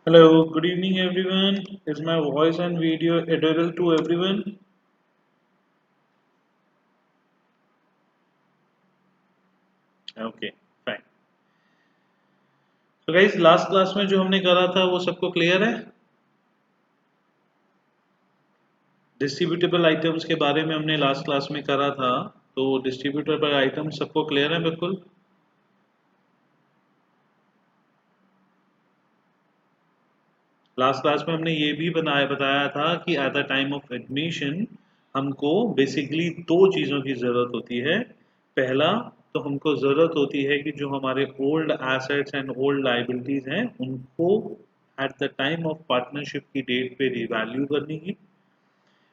Hello, good evening everyone. Is my voice and video audible to everyone? Okay, fine. So guys, last class में जो हमने करा था वो सबको क्लियर है? डिस्ट्रीब्यूटेबल आइटम्स के बारे में हमने लास्ट क्लास में करा था, तो डिस्ट्रीब्यूटेबल आइटम्स सबको क्लियर है बिल्कुल? लास्ट क्लास में हमने ये भी बताया था कि at the time of admission हमको बेसिकली दो चीज़ों की ज़रूरत होती है। पहला तो हमको ज़रूरत होती है कि जो हमारे old assets and old liabilities हैं उनको at the time of partnership की डेट पे रिवैल्यू करने की।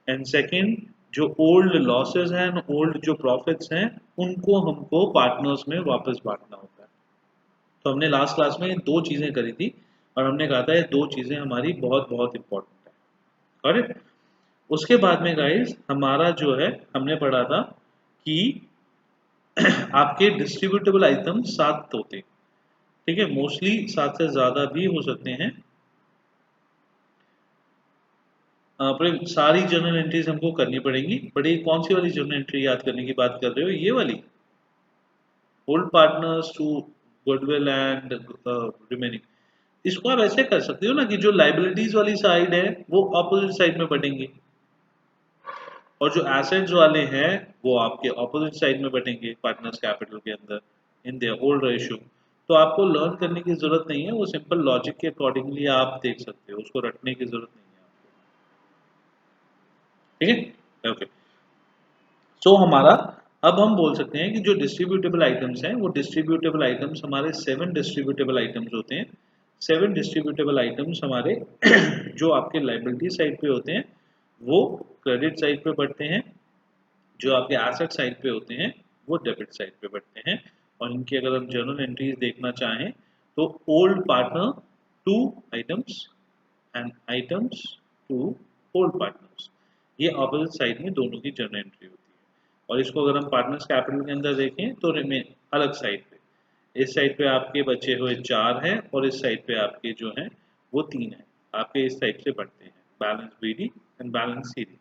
एंड सेकंड, जो ओल्ड लॉसेस हैं ओल्ड जो प्रॉफिट्स हैं उनको हमको पार्टनर्स में वापस बांटना होता है। तो हमने लास्ट क्लास में दो चीज़ें करी थी और हमने कहा था ये दो चीज़ें हमारी बहुत बहुत इंपॉर्टेंट है। करेक्ट। उसके बाद में गाइस हमारा जो है हमने पढ़ा था कि आपके डिस्ट्रीब्यूटेबल आइटम 7 होते हैं। ठीक है, मोस्टली 7 से ज़्यादा भी हो सकते हैं। पर सारी जर्नल एंट्रीज हमको करनी पड़ेंगी। बट ये कौन सी वाली जर्नल एंट्री याद करने की बात कर रहे हो, ये वाली old partners to goodwill and remaining. इसको आप ऐसे कर सकते हो ना कि जो लाइबिलिटीज वाली साइड है वो ऑपोजिट साइड में बटेंगे और जो एसेट्स वाले हैं वो आपके ऑपोजिट साइड में बटेंगे पार्टनर्स कैपिटल के अंदर इन देयर ओल्ड रेशियो। तो आपको लर्न करने की जरूरत नहीं है, वो सिंपल लॉजिक के अकॉर्डिंगली आप देख सकते हो, उसको रटने की जरूरत नहीं है आपको। ठीक है, ओके। सो हमारा अब हम बोल सकते हैं कि जो डिस्ट्रीब्यूटेबल आइटम्स हैं वो डिस्ट्रीब्यूटेबल आइटम्स हमारे 7 डिस्ट्रीब्यूटेबल आइटम्स होते हैं। 7 डिस्ट्रीब्यूटेबल आइटम्स हमारे जो आपके लाइबिलिटी साइड पे होते हैं वो क्रेडिट साइड पे बढ़ते हैं, जो आपके एसेट साइड पे होते हैं वो डेबिट साइड पे बढ़ते हैं। और इनकी अगर हम जर्नल एंट्रीज देखना चाहें तो old partner to items and items to old partners, ये अपोजिट साइड में दोनों की जर्नल एंट्री होती है। और इसको अगर हम पार्टनर्स कैपिटल के अंदर देखें तो रिमेन अलग साइड पे, इस साइड पे आपके बचे हुए 4 हैं और इस साइड पे आपके जो हैं वो 3 हैं। आपके इस टाइप से बढ़ते हैं, balance BD and balance CD.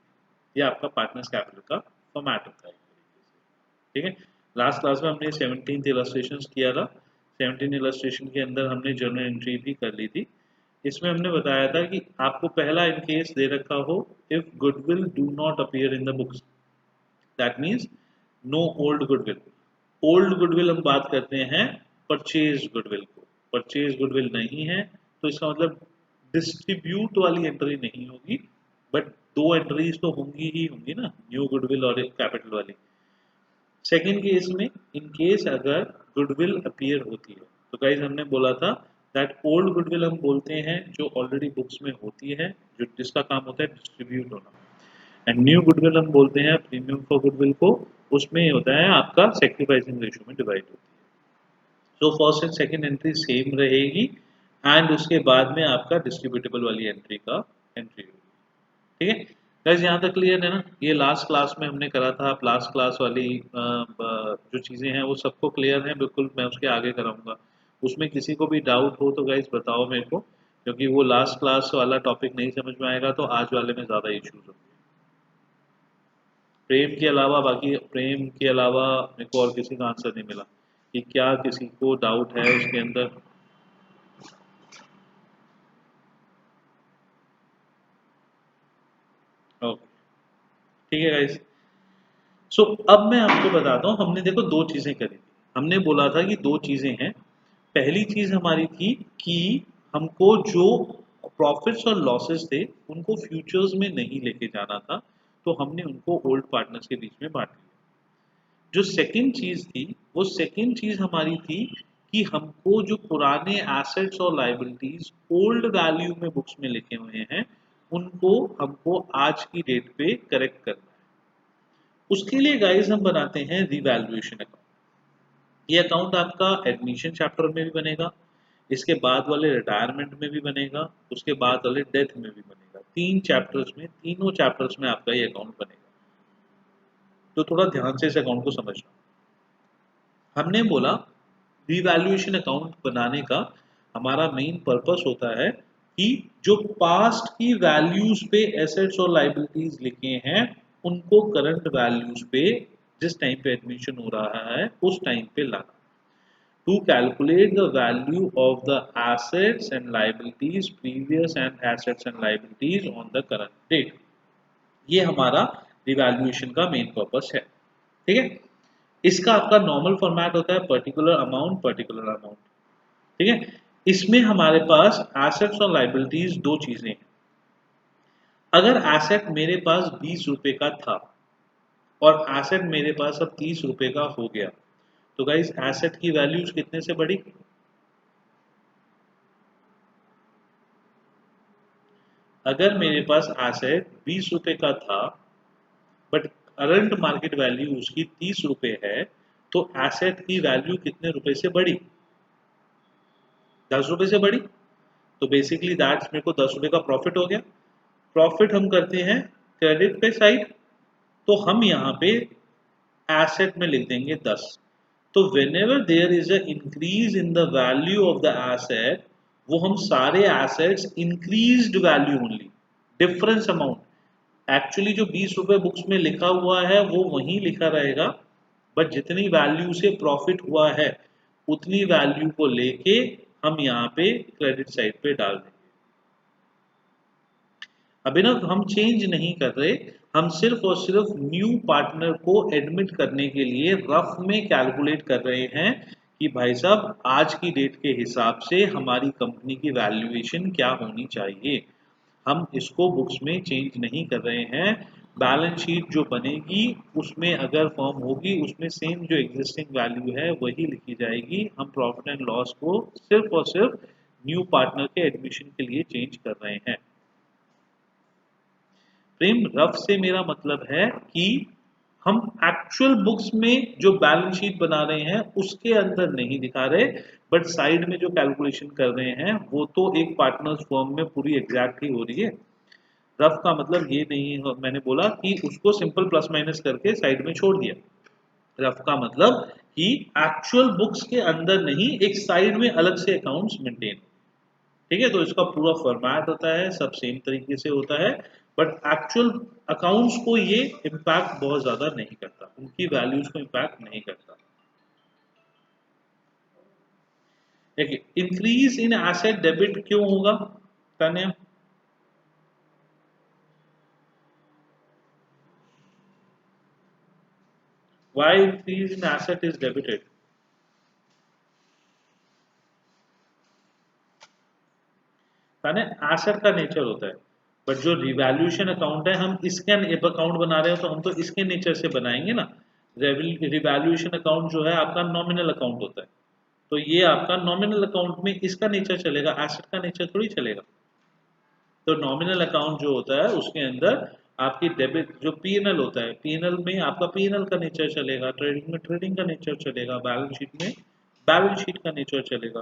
ये आपका पार्टनर्स कैपिटल का फॉर्मेट होता है एक तरीके से। ठीक है, लास्ट क्लास में हमने 17 इलस्ट्रेशन किया था। 17 इलस्ट्रेशन के अंदर हमने जर्नल एंट्री भी कर ली थी। इसमें हमने बताया था कि आपको पहला इन केस दे रखा हो, if goodwill do not appear in the books, that means no old goodwill. Old goodwill हम बात करते हैं परचेज गुडविल को, परचेज गुडविल नहीं है तो इसका मतलब डिस्ट्रीब्यूट वाली एंट्री नहीं होगी। बट दो एंट्रीज तो होंगी ही होंगी ना, न्यू गुडविल और कैपिटल वाली। सेकेंड केस में इन केस अगर गुडविल अपीयर होती है तो गाइज हमने बोला था दैट ओल्ड गुडविल हम बोलते हैं जो ऑलरेडी बुक्स में होती है, जो जिसका काम होता है डिस्ट्रीब्यूट होना। एंड न्यू गुडविल हम बोलते हैं प्रीमियम फॉर गुडविल को, उसमें होता है आपका सेक्रीफाइसिंग रेशियो में डिवाइड होती है। So first and second entry same रहेगी एंड उसके बाद में आपका डिस्ट्रीब्यूटेबल वाली एंट्री का एंट्री होगी। ठीक है गाइस, यहाँ तक क्लियर है ना? ये लास्ट क्लास में हमने करा था, आप लास्ट क्लास वाली जो चीज़ें हैं वो सबको क्लियर है बिल्कुल, मैं उसके आगे कराऊंगा। उसमें किसी को भी डाउट हो तो गाइस बताओ मेरे को, क्योंकि वो लास्ट क्लास वाला टॉपिक नहीं समझ में आएगा तो आज वाले में ज़्यादा इश्यूज होंगे। प्रेम के अलावा बाकी, प्रेम के अलावा मेरे को और किसी का आंसर नहीं मिला कि क्या किसी को डाउट है उसके अंदर। ओके, ठीक है गाइस। सो अब मैं आपको बताता हूँ, हमने देखो दो चीजें करी थी। हमने बोला था कि दो चीजें हैं। पहली चीज हमारी थी कि हमको जो प्रॉफिट्स और लॉसेस थे उनको फ्यूचर्स में नहीं लेके जाना था, तो हमने उनको ओल्ड पार्टनर्स के बीच में बांट लिया। जो सेकंड चीज थी वो सेकंड चीज हमारी थी कि हमको जो पुराने एसेट्स और लाइबिलिटीज ओल्ड वैल्यू में बुक्स में लिखे हुए हैं उनको हमको आज की डेट पे करेक्ट करना है। उसके लिए गाइस हम बनाते हैं रिवैल्यूएशन अकाउंट। ये अकाउंट आपका एडमिशन चैप्टर में भी बनेगा, इसके बाद वाले रिटायरमेंट में भी बनेगा, उसके बाद वाले डेथ में भी बनेगा। 3 चैप्टर्स में, तीनों चैप्टर्स में आपका ये अकाउंट बनेगा। तो थोड़ा ध्यान से इस अकाउंट को समझना। हमने बोला रिवैल्यूएशन अकाउंट बनाने का हमारा मेन पर्पस होता है कि जो पास्ट की वैल्यूज पे एसेट्स और लाइबिलिटीज लिखे हैं उनको करंट वैल्यूज पे जिस टाइम पे एडमिशन हो रहा है उस टाइम पे लाना। To calculate the value of the assets and liabilities previous and assets and liabilities on the current date, ये हमारा रिवैल्यूएशन का मेन पर्पस है। ठीक है, इसका आपका नॉर्मल फॉर्मेट होता है पर्टिकुलर अमाउंट पर्टिकुलर अमाउंट। ठीक है, इसमें हमारे पास एसेट्स और लाइबिलिटीज दो चीजें हैं। अगर एसेट मेरे पास 20 रुपए का था और एसेट मेरे पास अब 30 रुपए का हो गया, तो गाइस एसेट की वैल्यूज कितने से बढ़ी? अगर मेरे पास एसेट 20 रुपए का था बट करंट मार्केट वैल्यू उसकी 30 रुपए है, तो एसेट की वैल्यू कितने रुपए से बढ़ी? 10 रुपए से बढ़ी। तो बेसिकली दैट्स मेरे को 10 रुपए का प्रॉफिट हो गया। प्रॉफिट हम करते हैं क्रेडिट पे साइड, तो हम यहाँ पे एसेट में लिख देंगे 10। तो whenever there is a increase in the value of the asset, वो हम सारे assets increased value only, difference amount actually जो 20 रुपए बुक्स में लिखा हुआ है वो वहीं लिखा रहेगा, बट जितनी वैल्यू से प्रॉफिट हुआ है उतनी वैल्यू को लेके हम यहाँ पे क्रेडिट साइड पे डाल देंगे। अभिनव हम चेंज नहीं कर रहे, हम सिर्फ और सिर्फ न्यू पार्टनर को एडमिट करने के लिए रफ में कैलकुलेट कर रहे हैं कि भाई साहब आज की डेट के हिसाब से हमारी कंपनी की वैल्यूएशन क्या होनी चाहिए। हम इसको बुक्स में चेंज नहीं कर रहे हैं। बैलेंस शीट जो बनेगी उसमें अगर फॉर्म होगी उसमें सेम जो एग्जिस्टिंग वैल्यू है वही लिखी जाएगी। हम प्रॉफिट एंड लॉस को सिर्फ और सिर्फ न्यू पार्टनर के एडमिशन के लिए चेंज कर रहे हैं। प्रेम रफ से मेरा मतलब है कि हम एक्चुअल बुक्स में जो बैलेंस शीट बना रहे हैं उसके अंदर नहीं दिखा रहे, बट साइड में जो कैलकुलेशन कर रहे हैं वो तो एक पार्टनर्स फर्म में पूरी एग्जैक्टली हो रही है। रफ का मतलब ये नहीं है, मैंने बोला कि उसको सिंपल प्लस माइनस करके साइड में छोड़ दिया। रफ का मतलब कि एक्चुअल बुक्स के अंदर नहीं, एक साइड में अलग से अकाउंट्स मेंटेन। ठीक है, तो इसका पूरा फॉर्मेट होता है, सब सेम तरीके से होता है, बट एक्चुअल अकाउंट्स को ये इम्पैक्ट बहुत ज्यादा नहीं करता, उनकी वैल्यूज को इम्पैक्ट नहीं करता। देखिए इंक्रीज इन एसेट डेबिट क्यों होगा Tanya? Why increase in asset is debited? Asset का नेचर होता है, बट जो रिवैल्यूएशन अकाउंट है हम इसके अकाउंट बना रहे हो तो हम तो इसके नेचर से बनाएंगे ना। रिवैल्यूएशन अकाउंट जो है आपका नॉमिनल अकाउंट होता है, तो ये आपका नॉमिनल अकाउंट में इसका नेचर चलेगा, एसेट का नेचर थोड़ी चलेगा। तो नॉमिनल अकाउंट जो होता है उसके अंदर आपकी डेबिट जो पीएनएल होता है, पीएनएल में आपका पीएनएल का नेचर चलेगा, ट्रेडिंग में ट्रेडिंग का नेचर चलेगा, बैलेंस शीट में बैलेंस शीट का नेचर चलेगा।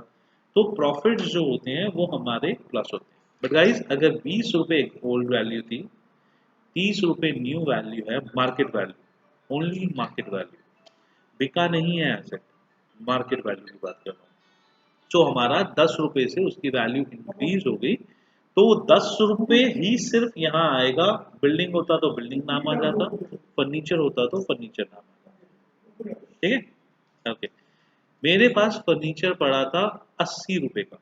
तो प्रॉफिट्स जो होते हैं वो हमारे प्लस होते हैं। बट गाइस अगर 20 रुपए ओल्ड वैल्यू थी, 30 रुपए न्यू वैल्यू है, market value, only market value, बिका नहीं है एसेट, मार्केट वैल्यू की बात कर रहा हूँ। जो हमारा 10 रुपए से उसकी वैल्यू इंक्रीज हो गई, तो वो 10 रुपए ही सिर्फ यहाँ आएगा। बिल्डिंग होता तो बिल्डिंग नाम आ जाता, फर्नीचर होता तो फर्नीचर नाम आ जाता। ठीक है, ओके। मेरे पास फर्नीचर पड़ा था 80 रुपए का,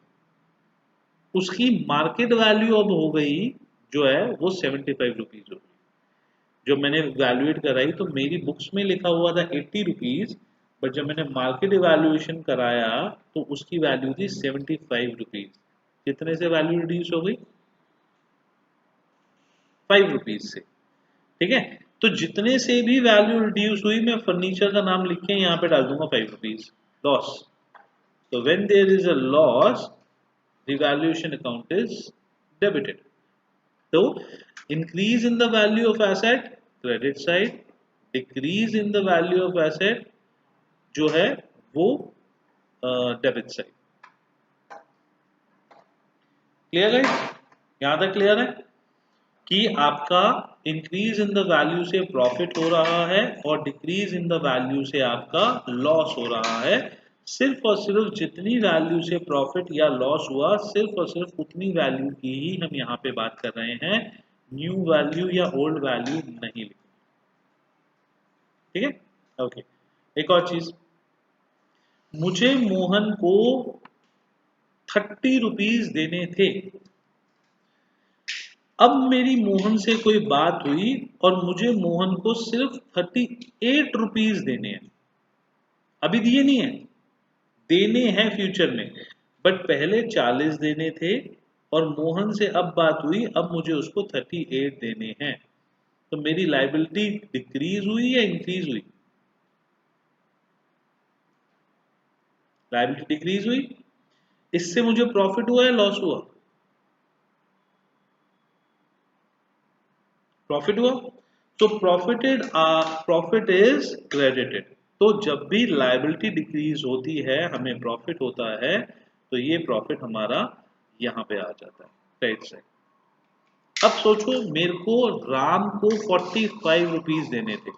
उसकी मार्केट वैल्यू अब हो गई जो है वो 75 रुपीज हो गई। जो मैंने वैल्यूएट कराई तो मेरी बुक्स में लिखा हुआ था 80 रुपीज, बट जब मैंने मार्केट इवैल्यूएशन कराया तो उसकी वैल्यू थी 75 रुपीज। कितने से वैल्यू रिड्यूस हो गई? 5 रुपीज से। ठीक है, तो जितने से भी वैल्यू रिड्यूस हुई मैं फर्नीचर का नाम लिख के यहाँ पे डाल दूंगा 5 रुपीज लॉस। तो when there is a loss the valuation account is debited. तो increase in the value of asset credit side, decrease in the value of asset जो है वो डेबिट साइड। क्लियर है? यहां तक क्लियर है कि आपका इंक्रीज इन द वैल्यू से प्रॉफिट हो रहा है और डिक्रीज इन द वैल्यू से आपका लॉस हो रहा है। सिर्फ और सिर्फ जितनी वैल्यू से प्रॉफिट या लॉस हुआ सिर्फ और सिर्फ उतनी वैल्यू की ही हम यहाँ पे बात कर रहे हैं, न्यू वैल्यू या ओल्ड वैल्यू नहीं लिखी। ठीक है, ओके। एक और चीज, मुझे मोहन को 30 रुपीज देने थे, अब मेरी मोहन से कोई बात हुई और मुझे मोहन को सिर्फ 38 रुपीज देने हैं। अभी दिए नहीं है, देने हैं फ्यूचर में, बट पहले 40 देने थे और मोहन से अब बात हुई, अब मुझे उसको 38 देने हैं। तो मेरी लाइबिलिटी डिक्रीज हुई या इंक्रीज हुई? लाइबिलिटी डिक्रीज हुई। इससे मुझे प्रॉफिट हुआ या लॉस हुआ? प्रॉफिट हुआ। तो प्रॉफिट इज क्रेडिटेड। तो जब भी लायबिलिटी डिक्रीज होती है हमें प्रॉफिट होता है, तो ये प्रॉफिट हमारा यहां पे आ जाता है क्रेडिट साइड। अब सोचो मेरे को राम को 45 रुपीज देने थे,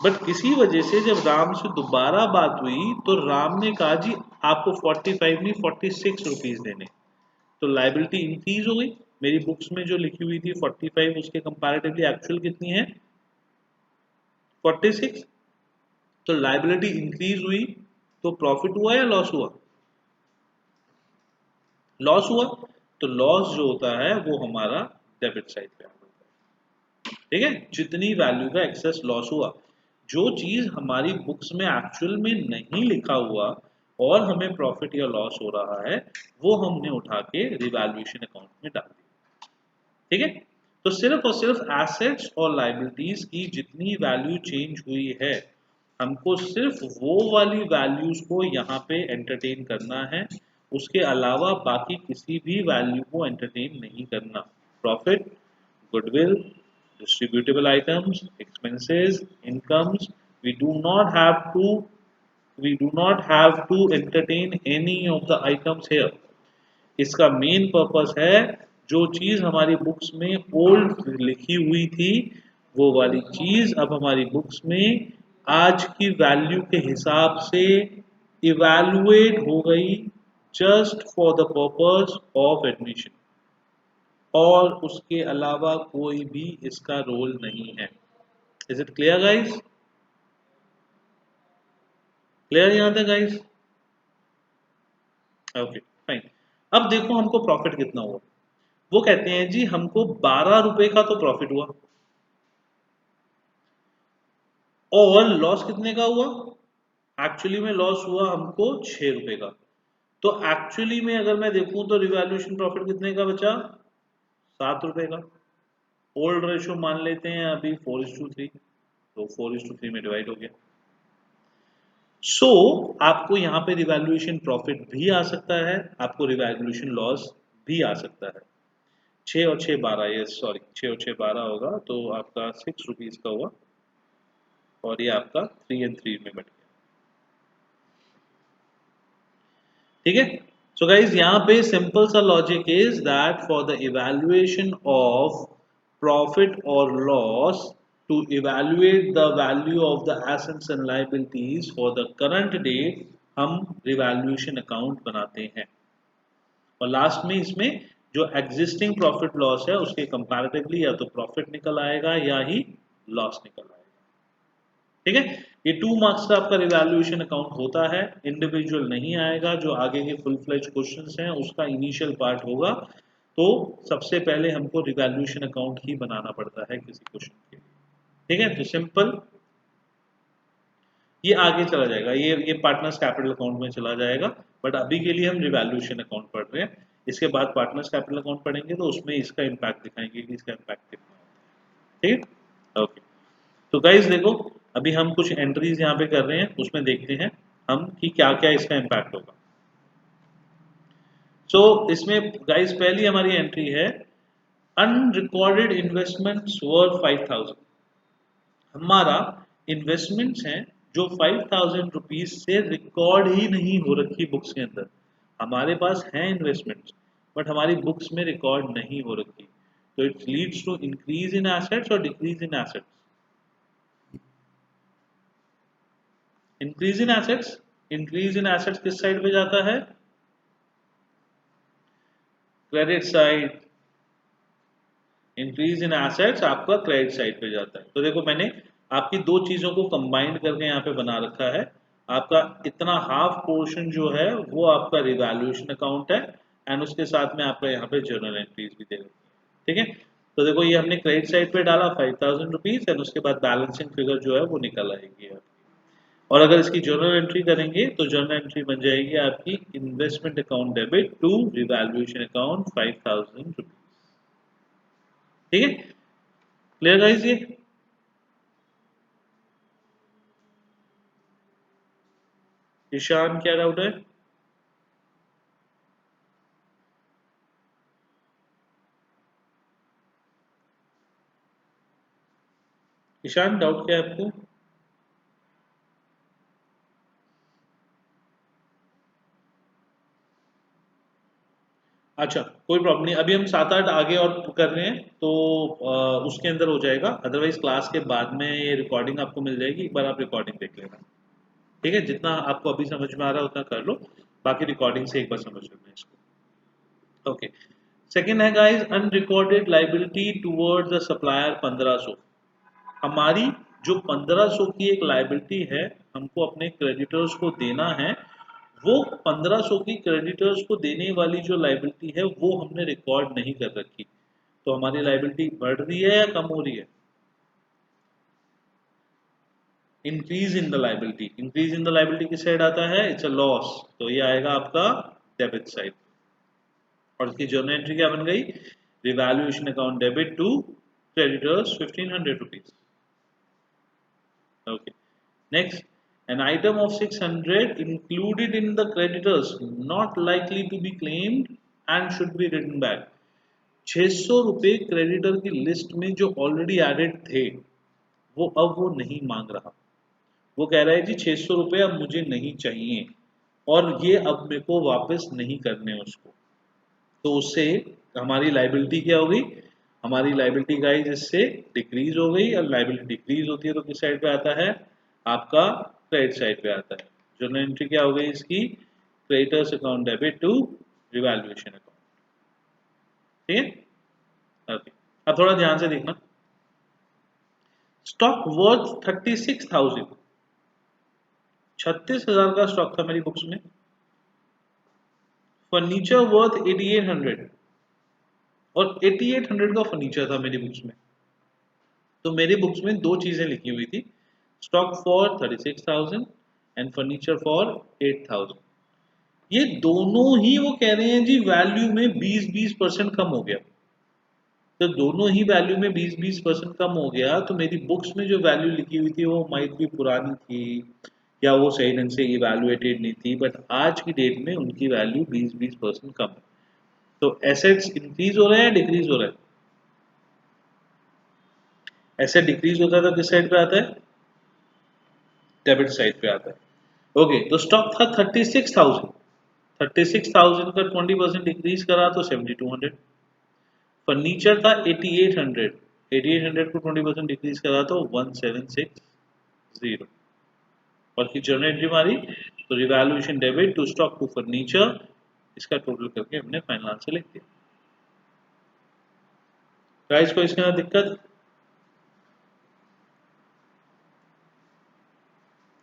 बट किसी वजह से जब राम से दोबारा बात हुई तो राम ने कहा जी आपको 45 नहीं 46 रुपीज देने। तो लाइबिलिटी इंक्रीज हो गई। मेरी बुक्स में जो लिखी हुई थी 45, उसके कंपैरेटिवली एक्चुअल कितनी है? 46। तो लाइबिलिटी इंक्रीज हुई, तो प्रॉफिट हुआ या लॉस हुआ? लॉस हुआ। तो लॉस जो होता है वो हमारा डेबिट साइड पे आता है। ठीक है, जितनी वैल्यू का एक्सेस लॉस हुआ, जो चीज हमारी बुक्स में एक्चुअल में नहीं लिखा हुआ और हमें प्रॉफिट या लॉस हो रहा है, वो हमने उठा के रिवैल्यूएशन अकाउंट में डाल दिया। ठीक है, तो सिर्फ और सिर्फ एसेट्स और लाइबिलिटीज की जितनी वैल्यू चेंज हुई है, हमको सिर्फ वो वाली वैल्यूज को यहाँ पे एंटरटेन करना है, उसके अलावा बाकी किसी भी वैल्यू को एंटरटेन नहीं करना। Profit, goodwill, distributable items, expenses, incomes, we do not have to we do not have to entertain any of the items here. इसका मेन पर्पस है जो चीज हमारी बुक्स में ओल्ड लिखी हुई थी, वो वाली चीज अब हमारी बुक्स में आज की वैल्यू के हिसाब से इवैल्यूएट हो गई, just for the purpose of admission, और उसके अलावा कोई भी इसका रोल नहीं है। Is it clear guys? Clear यहाँ तक गाइस? Okay fine. अब देखो हमको प्रॉफिट कितना हुआ। वो कहते हैं जी हमको 12 रुपए का तो प्रॉफिट हुआ, और लॉस कितने का हुआ? एक्चुअली में लॉस हुआ हमको 6 रुपए का। तो एक्चुअली में अगर मैं देखूं तो रिवैल्यूएशन प्रॉफिट कितने का बचा? 7 रुपए का। ओल्ड रेशो मान लेते हैं अभी 4:3, तो 4:3 में डिवाइड हो गया। सो आपको यहाँ पे रिवैल्यूएशन प्रॉफिट भी आ सकता है, आपको रिवैल्यूएशन लॉस भी आ सकता है। 6 और 6 12, ये सॉरी 6 और 6 12 होगा, तो आपका 6 रुपीज का हुआ, और ये आपका 3 और 3 में बट गया। ठीक है, सो गाइज यहाँ पे सिंपल सा logic is that for the evaluation of profit और loss, to evaluate the value of the assets and liabilities for the current date, हम रिवैल्यूएशन अकाउंट बनाते हैं, और लास्ट में इसमें जो एग्जिस्टिंग प्रॉफिट लॉस है उसके कंपैरेटिवली या तो प्रॉफिट निकल आएगा या ही लॉस निकल आएगा। ठीक है, ये 2 मार्क्स का आपका रिवैल्यूएशन अकाउंट होता है, इंडिविजुअल नहीं आएगा। जो आगे के फुल फ्लेज क्वेश्चंस हैं उसका इनिशियल पार्ट होगा, तो सबसे पहले हमको रिवैल्यूएशन अकाउंट ही बनाना पड़ता है किसी क्वेश्चन के लिए। ठीक है, तो सिंपल ये आगे चला जाएगा, ये पार्टनर्स कैपिटल अकाउंट में चला जाएगा, बट अभी के लिए हम रिवैल्यूएशन अकाउंट पढ़ रहे हैं। इसके बाद पार्टनर्स कैपिटल अकाउंट पढ़ेंगे तो उसमें इसका इम्पैक्ट दिखाएंगे कि इसका इम्पैक्ट कितना होता है। ठीक है, ओके। तो गाइज देखो, अभी हम कुछ एंट्रीज यहाँ पे कर रहे हैं, उसमें देखते हैं हम कि क्या क्या इसका इम्पैक्ट होगा। सो इसमें गाइज पहली हमारी एंट्री है अनरिकॉर्डेड इन्वेस्टमेंट्स वर्थ 5000। हमारा इन्वेस्टमेंट्स हैं जो 5000 रुपीज से रिकॉर्ड ही नहीं हो रखी बुक्स के अंदर। हमारे पास हैं इन्वेस्टमेंट्स, बट हमारी बुक्स में रिकॉर्ड नहीं हो रखी, तो it leads to increase in assets और decrease in assets. Increase in assets increase in assets किस साइड पे जाता है? Credit side. Increase in assets आपका क्रेडिट साइड पे जाता है। तो देखो मैंने आपकी दो चीजों को कंबाइंड करके यहाँ पे बना रखा है। आपका इतना हाफ पोर्शन जो है वो आपका रिवैल्यूएशन अकाउंट है एंड उसके साथ में आपका यहाँ पे जर्नल एंट्रीज भी दे रखी है। ठीक है, तो देखो ये हमने क्रेडिट साइड पे डाला 5000 रुपीज एंड उसके बाद बैलेंसिंग फिगर जो है वो निकल आएगी आपकी। और अगर इसकी जर्नल एंट्री करेंगे तो जर्नल एंट्री बन जाएगी आपकी investment account debit to revaluation account 5000 rupees. ठीक है, क्लियर गाइस ये? ईशान क्या डाउट है? ईशान डाउट क्या है आपको? अच्छा कोई प्रॉब्लम नहीं, अभी हम 7-8 आगे और कर रहे हैं तो उसके अंदर हो जाएगा। अदरवाइज क्लास के बाद में ये रिकॉर्डिंग आपको मिल जाएगी, एक बार आप रिकॉर्डिंग देख लेना। ठीक है, जितना आपको अभी समझ में आ रहा है उतना कर लो, बाकी रिकॉर्डिंग से एक बार समझ लेना इसको। ओके, सेकेंड है guys unrecorded liability towards the supplier 1500। हमारी जो 1500 की एक लाइबिलिटी है हमको अपने क्रेडिटर्स को देना है, वो 1500 की क्रेडिटर्स को देने वाली जो लाइबिलिटी है वो हमने रिकॉर्ड नहीं कर रखी। तो हमारी लाइबिलिटी बढ़ रही है या कम हो रही है? Increase in the liability. Increase in the liability किस साइड आता है? इट्स अ लॉस, तो ये आएगा आपका डेबिट साइड। और इसकी जर्नल एंट्री क्या बन गई? Revaluation account debit to creditors 1500 rupees. Okay, next, an item of 600 included in the creditors not likely to be claimed and should be written back। 600 रुपए क्रेडिटर की लिस्ट में जो already added थे वो अब वो नहीं मांग रहा। वो कह रहा है जी 600 रुपए अब मुझे नहीं चाहिए और ये अब मेरे को वापस नहीं करने उसको। तो उससे हमारी लाइबिलिटी क्या हो गई? हमारी लाइबिलिटी गाइस इससे डिक्रीज हो गई, और लाइबिलिटी डिक्रीज होती है तो किस साइड पे आता है? आपका क्रेडिट साइड पे आता है। जर्नल एंट्री क्या हो गई इसकी? Creditors account debit to revaluation account. ठीक है, ओके। अब थोड़ा ध्यान से देखना, स्टॉक वर्थ 36,000, 36,000 का स्टॉक था मेरी बुक्स में। फर्नीचर वर्थ 8800, और 8800 का फर्नीचर था मेरी बुक्स में। तो मेरी बुक्स में दो चीजें लिखी हुई थी, stock for 36,000 and furniture for 8,000। ये दोनों ही वो कह रहे हैं जी वैल्यू में 20-20% कम हो गया। तो दोनों ही वैल्यू में 20-20% कम हो गया, तो मेरी बुक्स में जो वैल्यू लिखी हुई थी वो माइट भी पुरानी थी या वो सही ढंग से इवैल्यूएटेड नहीं थी, बट आज की डेट में उनकी वैल्यू 20-20% कम है। तो एसेट्स इंक्रीज हो रहे हैं या डिक्रीज हो रहे हैं? एसेट डिक्रीज होता है तो किस साइड पे आता है? डेबिट साइड पे आता है। ओके, तो स्टॉक था 36,000, 36,000 का 20% डिक्रीज करा तो 7,200। फर्नीचर था 8800, 8800 को 20% डिक्रीज करा तो 1760। और की जर्नल एंट्री मारी तो revaluation debit to stock to furniture, इसका टोटल करके हमने फाइनल आंसर लिख दिया। गाइस को इसके अंदर दिक्कत?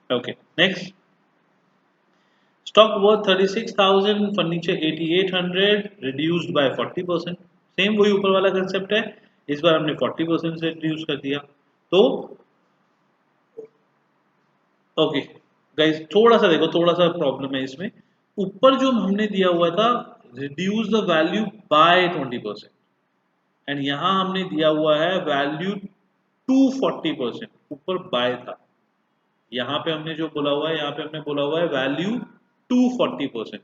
Okay, next, stock worth 36,000, furniture 8800, reduced by 40%। Same वही ऊपर वाला कंसेप्ट है, इस बार हमने 40% से रिड्यूस कर दिया। तो ओके गाइस, थोड़ा सा देखो, थोड़ा सा प्रॉब्लम है इसमें। ऊपर जो हमने दिया हुआ था reduce the value by 20%, and यहां हमने दिया हुआ है वैल्यू टू 40%। ऊपर बाय था, यहाँ पे हमने जो बोला हुआ है, यहाँ पे हमने बोला हुआ है वैल्यू टू 40%।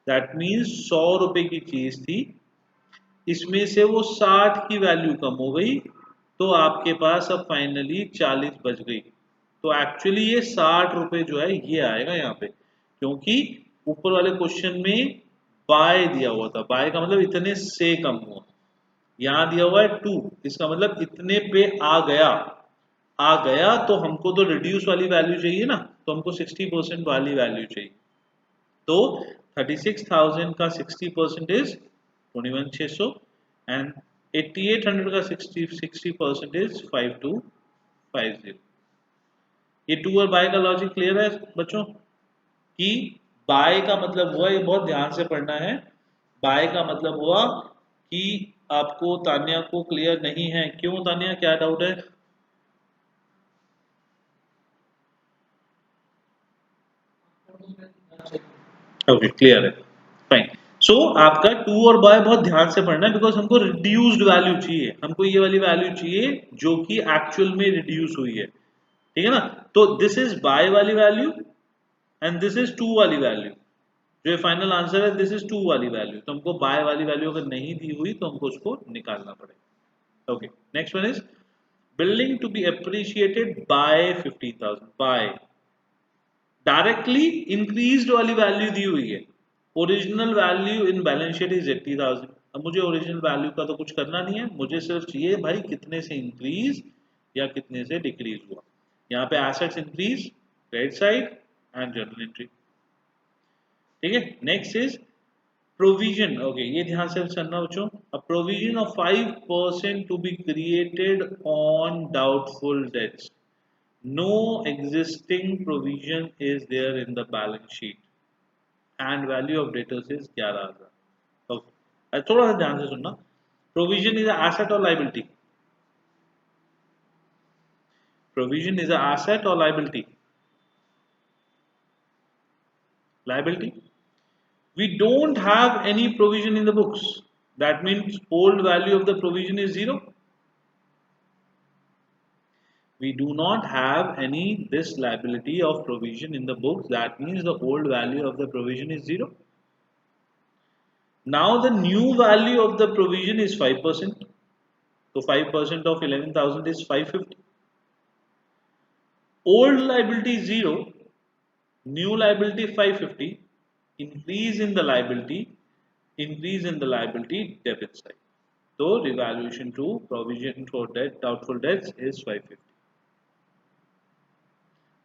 दैट मीन्स 100 रुपए की चीज थी, इसमें से वो 60 की वैल्यू कम हो गई, तो आपके पास अब फाइनली 40 बच गई। तो एक्चुअली ये 60 रुपए जो है ये आएगा यहाँ पे, क्योंकि ऊपर वाले क्वेश्चन में बाय दिया हुआ था, बाय का मतलब इतने से कम हुआ, यहाँ दिया हुआ है टू, इसका मतलब इतने पे आ गया। आ गया तो हमको तो रिड्यूस वाली वैल्यू चाहिए ना, तो हमको 60% वाली वैल्यू चाहिए। तो 36,000 का 60% इज 21,600 एंड 8800 का 60% इज 5250। ये टू और बाय का लॉजिक क्लियर है बच्चों? कि बाय का मतलब हुआ, ये बहुत ध्यान से पढ़ना है, बाय का मतलब हुआ कि आपको तान्या को क्लियर नहीं है। क्यों तान्या, क्या डाउट है? ओके क्लियर है, फाइन। सो आपका टू और बाय बहुत ध्यान से पढ़ना है, बिकॉज हमको रिड्यूस्ड वैल्यू चाहिए, हमको ये वाली वैल्यू चाहिए जो कि एक्चुअल में रिड्यूस हुई है, ठीक है ना? तो दिस इज बाय वाली value and this is to वाली वैल्यू। जो फाइनल आंसर है दिस इज टू वाली वैल्यू, तो हमको बाय वाली वैल्यू अगर नहीं दी हुई तो हमको उसको निकालना पड़ेगा। Okay, next one is building to be appreciated by 50,000। By directly increased वाली वैल्यू दी हुई है, original value in balance sheet is 80,000। अब मुझे ओरिजिनल वैल्यू का तो कुछ करना नहीं है, मुझे सिर्फ चाहिए भाई कितने से इंक्रीज या कितने से डिक्रीज हुआ। यहाँ पे assets increase, credit side and journal entry, ठीक है। Next is provision. ओके, ये ध्यान से सुनना बच्चों। A provision of 5% to be created on doubtful debts. No existing provision is there in the balance sheet and value of debtors is 11,000. Okay, थोड़ा सा ध्यान से सुनना। Provision is an asset or liability? Provision is an asset or liability? Liability. We don't have any provision in the books. That means old value of the provision is zero. We do not have any this liability of provision in the books. That means the old value of the provision is zero. Now the new value of the provision is 5%. So 5% of 11,000 is 550. Old liability is 0, new liability 550, increase in the liability, debit side. So revaluation to provision for debt, doubtful debts is 550.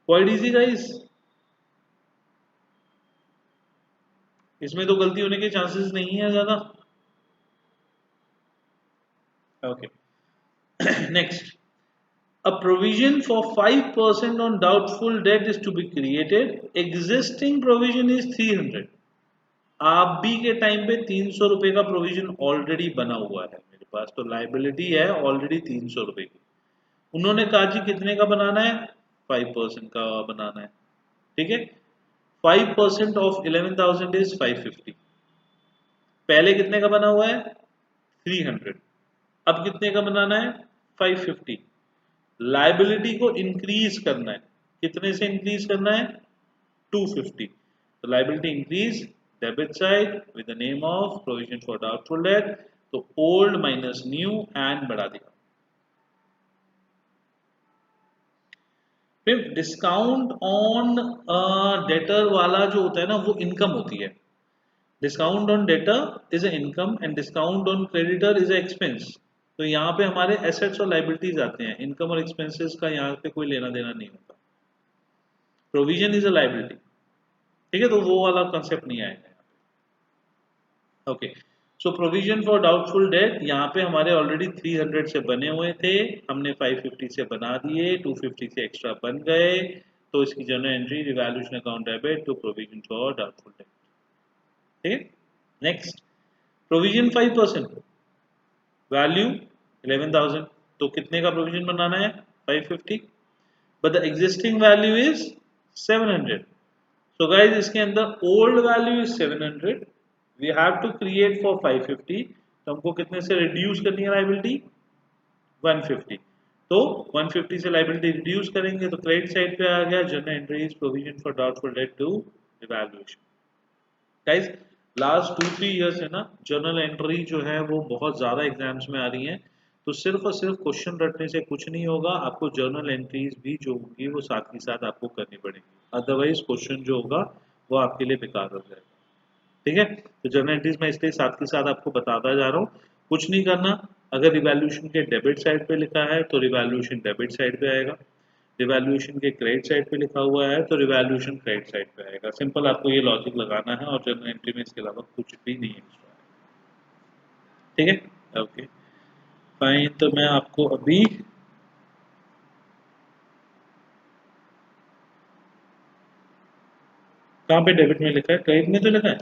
Quite easy guys. इसमें तो गलती होने के chances नहीं है ज्यादा। Okay. Next. A provision for 5% on doubtful debt is to be created. Existing provision is 300. आप भी के टाइम पे 300 रुपए का प्रोविजन ऑलरेडी बना हुआ है मेरे पास, तो लाइबिलिटी है ऑलरेडी 300 रुपए की। उन्होंने कहा जी कितने का बनाना है? 5% का बनाना है, ठीक है। 5% ऑफ 11,000 इज 550। पहले कितने का बना हुआ है? 300। अब कितने का बनाना है? 550। लाइबिलिटी को इंक्रीज करना है, कितने से इंक्रीज करना है? 250। तो liability increase debit side with the name of provision for doubtful date, तो ओल्ड माइनस न्यू एंड बढ़ा दिया। फिर डिस्काउंट ऑन डेटर वाला जो होता है ना वो इनकम होती है। Discount on debtor is a income and discount on creditor is a expense. तो यहाँ पे हमारे एसेट्स और लाइबिलिटीज आते हैं, इनकम और एक्सपेंसेस का यहाँ पे कोई लेना देना नहीं होता। प्रोविजन इज अ लाइबिलिटी, ठीक है, तो वो वाला कंसेप्ट नहीं आएगा यहाँ पे। Okay, so provision for doubtful date यहाँ पे हमारे ऑलरेडी 300 से बने हुए थे, हमने 550 से बना दिए, 250 से एक्स्ट्रा बन गए, तो इसकी general entry revaluation account debit to provision for doubtful debt, ठीक है। नेक्स्ट, प्रोविजन 5%, वैल्यू 11,000, तो कितने का प्रोविजन बनाना है? 550, but the existing value is 700। So guys, इसके अंदर old value is 700, we have to create for 550, तो हमको कितने से रिड्यूस करनी है लाइबिलिटी? 150। तो 150 से लाइबिलिटी रिड्यूस करेंगे तो क्रेडिट साइड पे आ गया general entries provision for doubtful debt to revaluation. Guys last 2-3 years है ना, जर्नल एंट्री जो है वो बहुत ज़्यादा एग्जाम्स में आ रही हैं, तो सिर्फ और सिर्फ क्वेश्चन रटने से कुछ नहीं होगा, आपको जर्नल एंट्रीज भी जो होंगी वो साथ ही साथ आपको करनी पड़ेगी, अदरवाइज क्वेश्चन जो होगा वो आपके लिए बेकार हो जाएगा, ठीक है। तो जर्नल एंट्रीज मैं इसलिए साथ के साथ आपको बताता जा रहा हूँ, कुछ नहीं करना। अगर रिवैल्यूएशन के डेबिट साइड पे लिखा है तो रिवैल्यूएशन डेबिट साइड पे आएगा, रिवैल्यूएशन के क्रेडिट साइड पे लिखा हुआ है तो रिवैल्यूएशन क्रेडिट साइड पे आएगा। सिंपल, आपको ये लॉजिक लगाना है और जर्नल एंट्री में इसके अलावा कुछ भी नहीं एक्स्ट्रा है। ठीक है, ओके फाइन। तो मैं आपको अभी कहाँ पे डेबिट में लिखा है, क्रेडिट में तो लिखा है,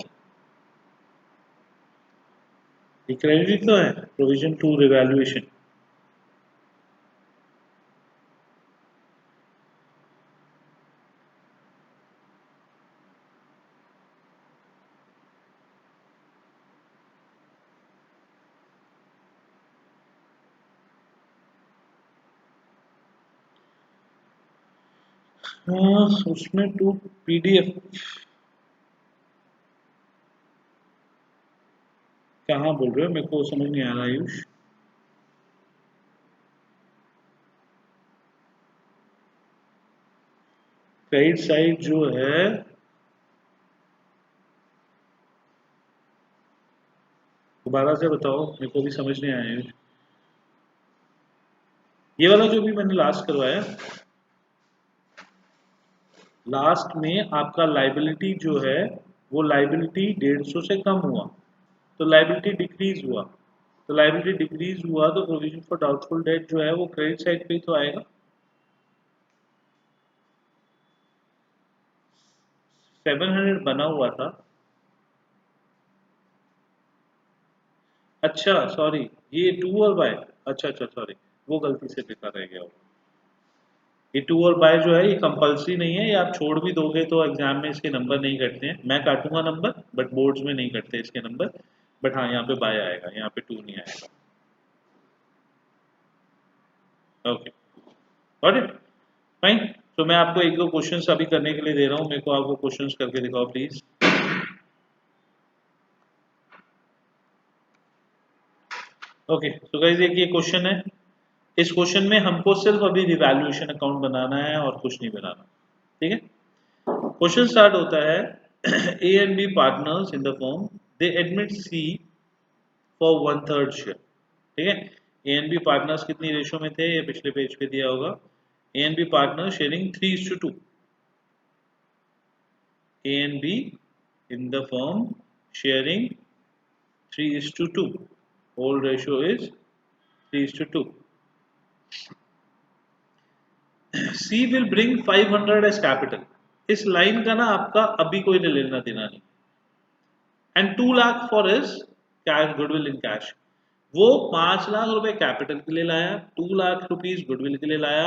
ये क्रेडिट तो है, प्रोविजन टू रिवैल्यूएशन। हाँ, उसमें टू पीडीएफ कहाँ बोल रहे हो, मेरे को समझ नहीं आ रहा आयुष। क्रेडिट साइड जो है, दोबारा से बताओ, मेरे को भी समझ नहीं आया आयुष। ये वाला जो भी मैंने लास्ट करवाया, लास्ट में आपका लाइबिलिटी जो है वो लाइबिलिटी 150 से कम हुआ तो लाइबिलिटी डिक्रीज हुआ, तो लाइबिलिटी डिक्रीज हुआ तो प्रोविजन फॉर डाउटफुल डेट जो है वो क्रेडिट साइड पे ही तो आएगा। 700 बना हुआ था। अच्छा सॉरी, ये टू और बाय, अच्छा अच्छा सॉरी, वो गलती से लिखा रह गया होगा। ये टू और बाय जो है ये कंपलसरी नहीं है, ये आप छोड़ भी दोगे तो एग्जाम में इसके नंबर नहीं कटते हैं। मैं काटूंगा नंबर बट बोर्ड्स में नहीं कटते इसके नंबर। बट हाँ, यहाँ पे बाय आएगा, यहाँ पे टू नहीं आएगा। Okay, got it, fine. तो मैं आपको एक दो क्वेश्चंस अभी करने के लिए दे रहा हूँ, मेरे को आपको क्वेश्चंस करके दिखाओ प्लीज। ओके, तो गाइस एक ये क्वेश्चन है। इस क्वेश्चन में हमको सिर्फ अभी रिवैल्यूएशन अकाउंट बनाना है और कुछ नहीं बनाना। ठीक है, क्वेश्चन स्टार्ट होता है A and B partners in the form, they admit C for one third share. ठीक है, ए एंड बी पार्टनर्स कितनी रेशो में थे, ये पिछले पेज पे दिया होगा। A and B partner sharing 3:2, A and B in the form sharing 3:2, whole ratio is 3:2. C will bring 500 as capital। इस लाइन का ना आपका अभी कोई लेना देना नहीं। And 2 lakh for is cash, goodwill in cash. वो 5 लाख रुपए कैपिटल के लिए लाया, 2 लाख रुपीस गुडविल के लिए लाया।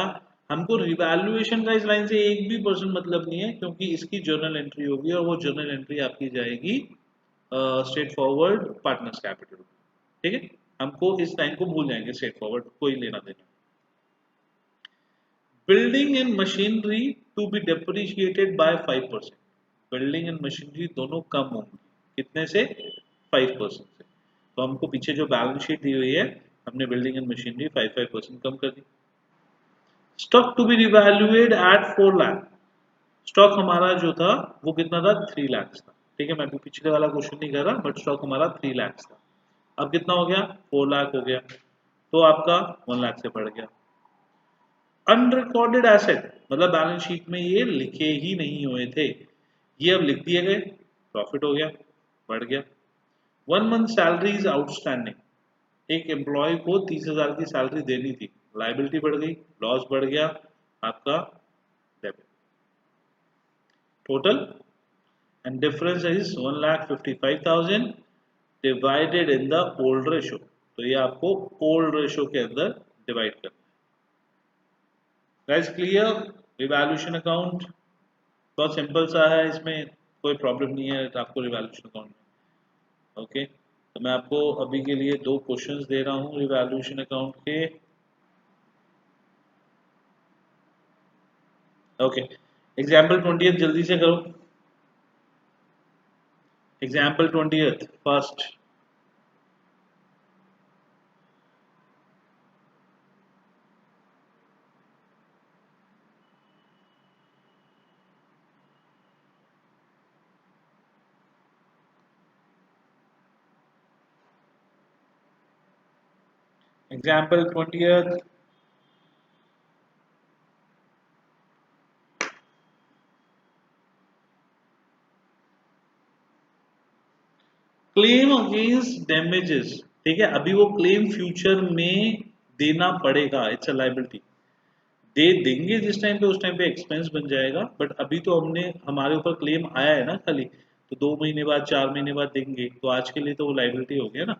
हमको रिवैल्यूएशन का इस लाइन से एक भी परसेंट मतलब नहीं है, क्योंकि इसकी जर्नल एंट्री होगी और वो जर्नल एंट्री आपकी जाएगी स्ट्रेट फॉरवर्ड पार्टनर्स कैपिटल। ठीक है, हमको इस लाइन को भूल जाएंगे, स्ट्रेट फॉरवर्ड, कोई लेना देना। Building and machinery to be depreciated by 5%। Building and machinery दोनों कम होंगी, कितने से, 5% से। तो हमको पीछे जो बैलेंस शीट दी हुई है, हमने बिल्डिंग एंड मशीनरी 5% कम कर दी। Stock to be revaluate at 4 lakh. Stock हमारा जो था वो कितना था, 3 लाख था। ठीक है, मैं अभी पिछले वाला क्वेश्चन नहीं कर रहा, बट स्टॉक हमारा 3 लाख था। अब कितना हो गया, 4 लाख हो गया, तो आपका 1 लाख से बढ़ गया। अनरिकॉर्डेड एसेट, मतलब बैलेंस शीट में ये लिखे ही नहीं हुए थे, ये अब लिख दिए गए, प्रॉफिट हो गया, बढ़ गया। 1 मंथ सैलरी इज आउटस्टैंडिंग। एक एम्प्लॉय को 30,000 की सैलरी देनी थी, लाइबिलिटी बढ़ गई, लॉस बढ़ गया, आपका debit total. And difference is 1,55,000 divided in the old ratio. तो ये आपको ओल्ड रेशो के अंदर डिवाइड करना है। गाइस क्लियर, रिवैल्यूएशन अकाउंट बहुत सिंपल सा है, इसमें कोई प्रॉब्लम नहीं है आपको रिवैल्यूएशन अकाउंट में। ओके, तो मैं आपको अभी के लिए दो क्वेश्चंस दे रहा हूँ रिवैल्यूएशन अकाउंट के। ओके, एग्जाम्पल 20th जल्दी से करो। Example 20th first. Example 20th, claim against damages, ठीक है, अभी वो क्लेम फ्यूचर में देना पड़ेगा, इट्स अ लायबिलिटी। दे देंगे जिस टाइम पे, उस टाइम पे एक्सपेंस बन जाएगा, बट अभी तो हमने हमारे ऊपर क्लेम आया है ना खाली, तो 2 महीने बाद 4 महीने बाद देंगे, तो आज के लिए तो वो लायबिलिटी हो गया ना।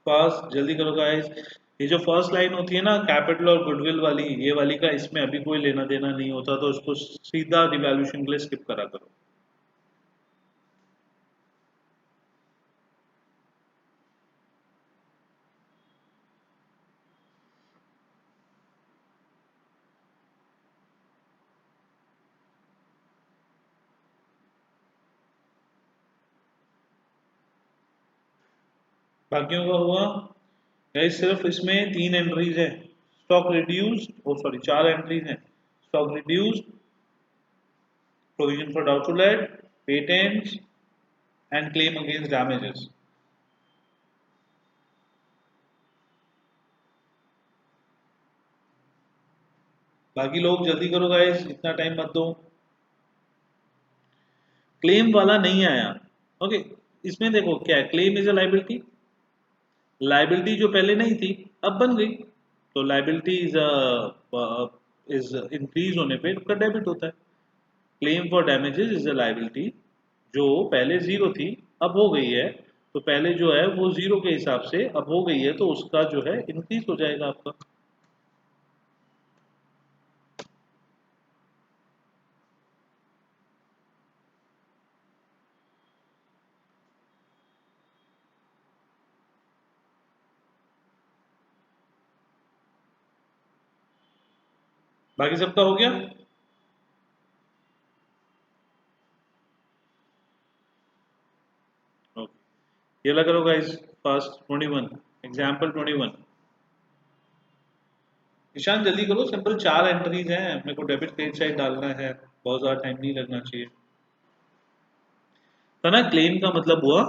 फास्ट जल्दी करो गाइस। ये जो फर्स्ट लाइन होती है ना कैपिटल और गुडविल वाली, ये वाली का इसमें अभी कोई लेना देना नहीं होता, तो इसको सीधा रिवैल्यूएशन के लिए स्किप करा करो। बाकियों का हुआ गाइस, सिर्फ इसमें 3 एंट्रीज है। स्टॉक रिड्यूस्ड, ओ सॉरी 4 एंट्रीज हैं। Stock reduced, provision for doubtful date, patents and claim against damages. बाकी लोग जल्दी करो गाइस, इतना टाइम मत दो। क्लेम वाला नहीं आया, ओके। इसमें देखो क्या है, claim is a liability. Liability जो पहले नहीं थी अब बन गई, तो लायबिलिटी इज इंक्रीज होने पे उसका डेबिट होता है। Claim for damages is a liability, जो पहले जीरो थी अब हो गई है, तो पहले जो है वो जीरो के हिसाब से अब हो गई है, तो उसका जो है इंक्रीज हो जाएगा आपका। बाकी सबका हो गया। ओके, ये लगा लो गाइस। First 21, example 21। ईशान जल्दी करो, सिंपल 4 एंट्रीज हैं, मेरे को डेबिट क्रेडिट साइड डालना है, बहुत ज़्यादा टाइम नहीं लगना चाहिए। तो ना क्लेम का मतलब हुआ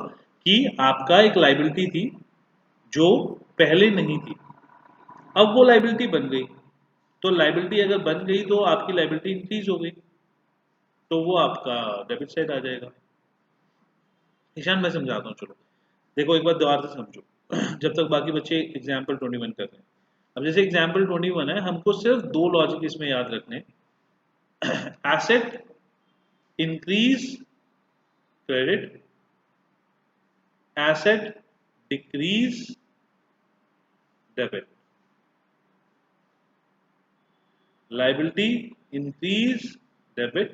कि आपका एक लाइबिलिटी थी जो पहले नहीं थी, अब वो लाइबिलिटी बन गई। तो लाइबिलिटी अगर बन गई तो आपकी लाइबिलिटी इंक्रीज हो गई, तो वो आपका डेबिट साइड आ जाएगा। ईशान मैं समझाता हूँ, चलो देखो एक बार दोबारा से समझो जब तक बाकी बच्चे एग्जाम्पल 21 कर रहे हैं। अब जैसे एग्जाम्पल 21 है, हमको सिर्फ 2 लॉजिक इसमें याद रखने। Asset increase credit, asset decrease debit, liability increase debit,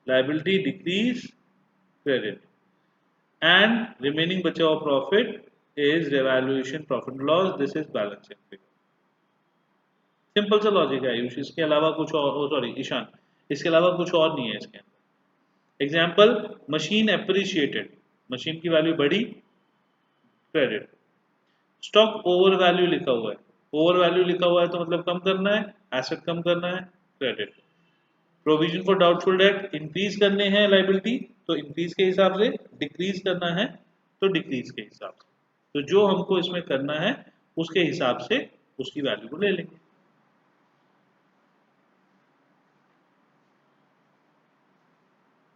liability decrease credit, and remaining बचा हुआ profit is revaluation profit and loss, this is balancing figure। Simple सा लॉजिक है आयुष, इसके अलावा कुछ और, सॉरी ईशान, इसके अलावा कुछ और नहीं है इसके अंदर। एग्जाम्पल, मशीन एप्रिशिएटेड, मशीन की वैल्यू बढ़ी, क्रेडिट। स्टॉक ओवर वैल्यू लिखा हुआ है, ओवर वैल्यू लिखा हुआ है तो मतलब कम करना है, एसेट कम करना है, credit. Provision for doubtful debt increase करने हैं लाइबिलिटी, तो इंक्रीज के हिसाब से, डिक्रीज करना है तो डिक्रीज के हिसाब से, तो जो हमको इसमें करना है उसके हिसाब से उसकी वैल्यू को ले लेंगे।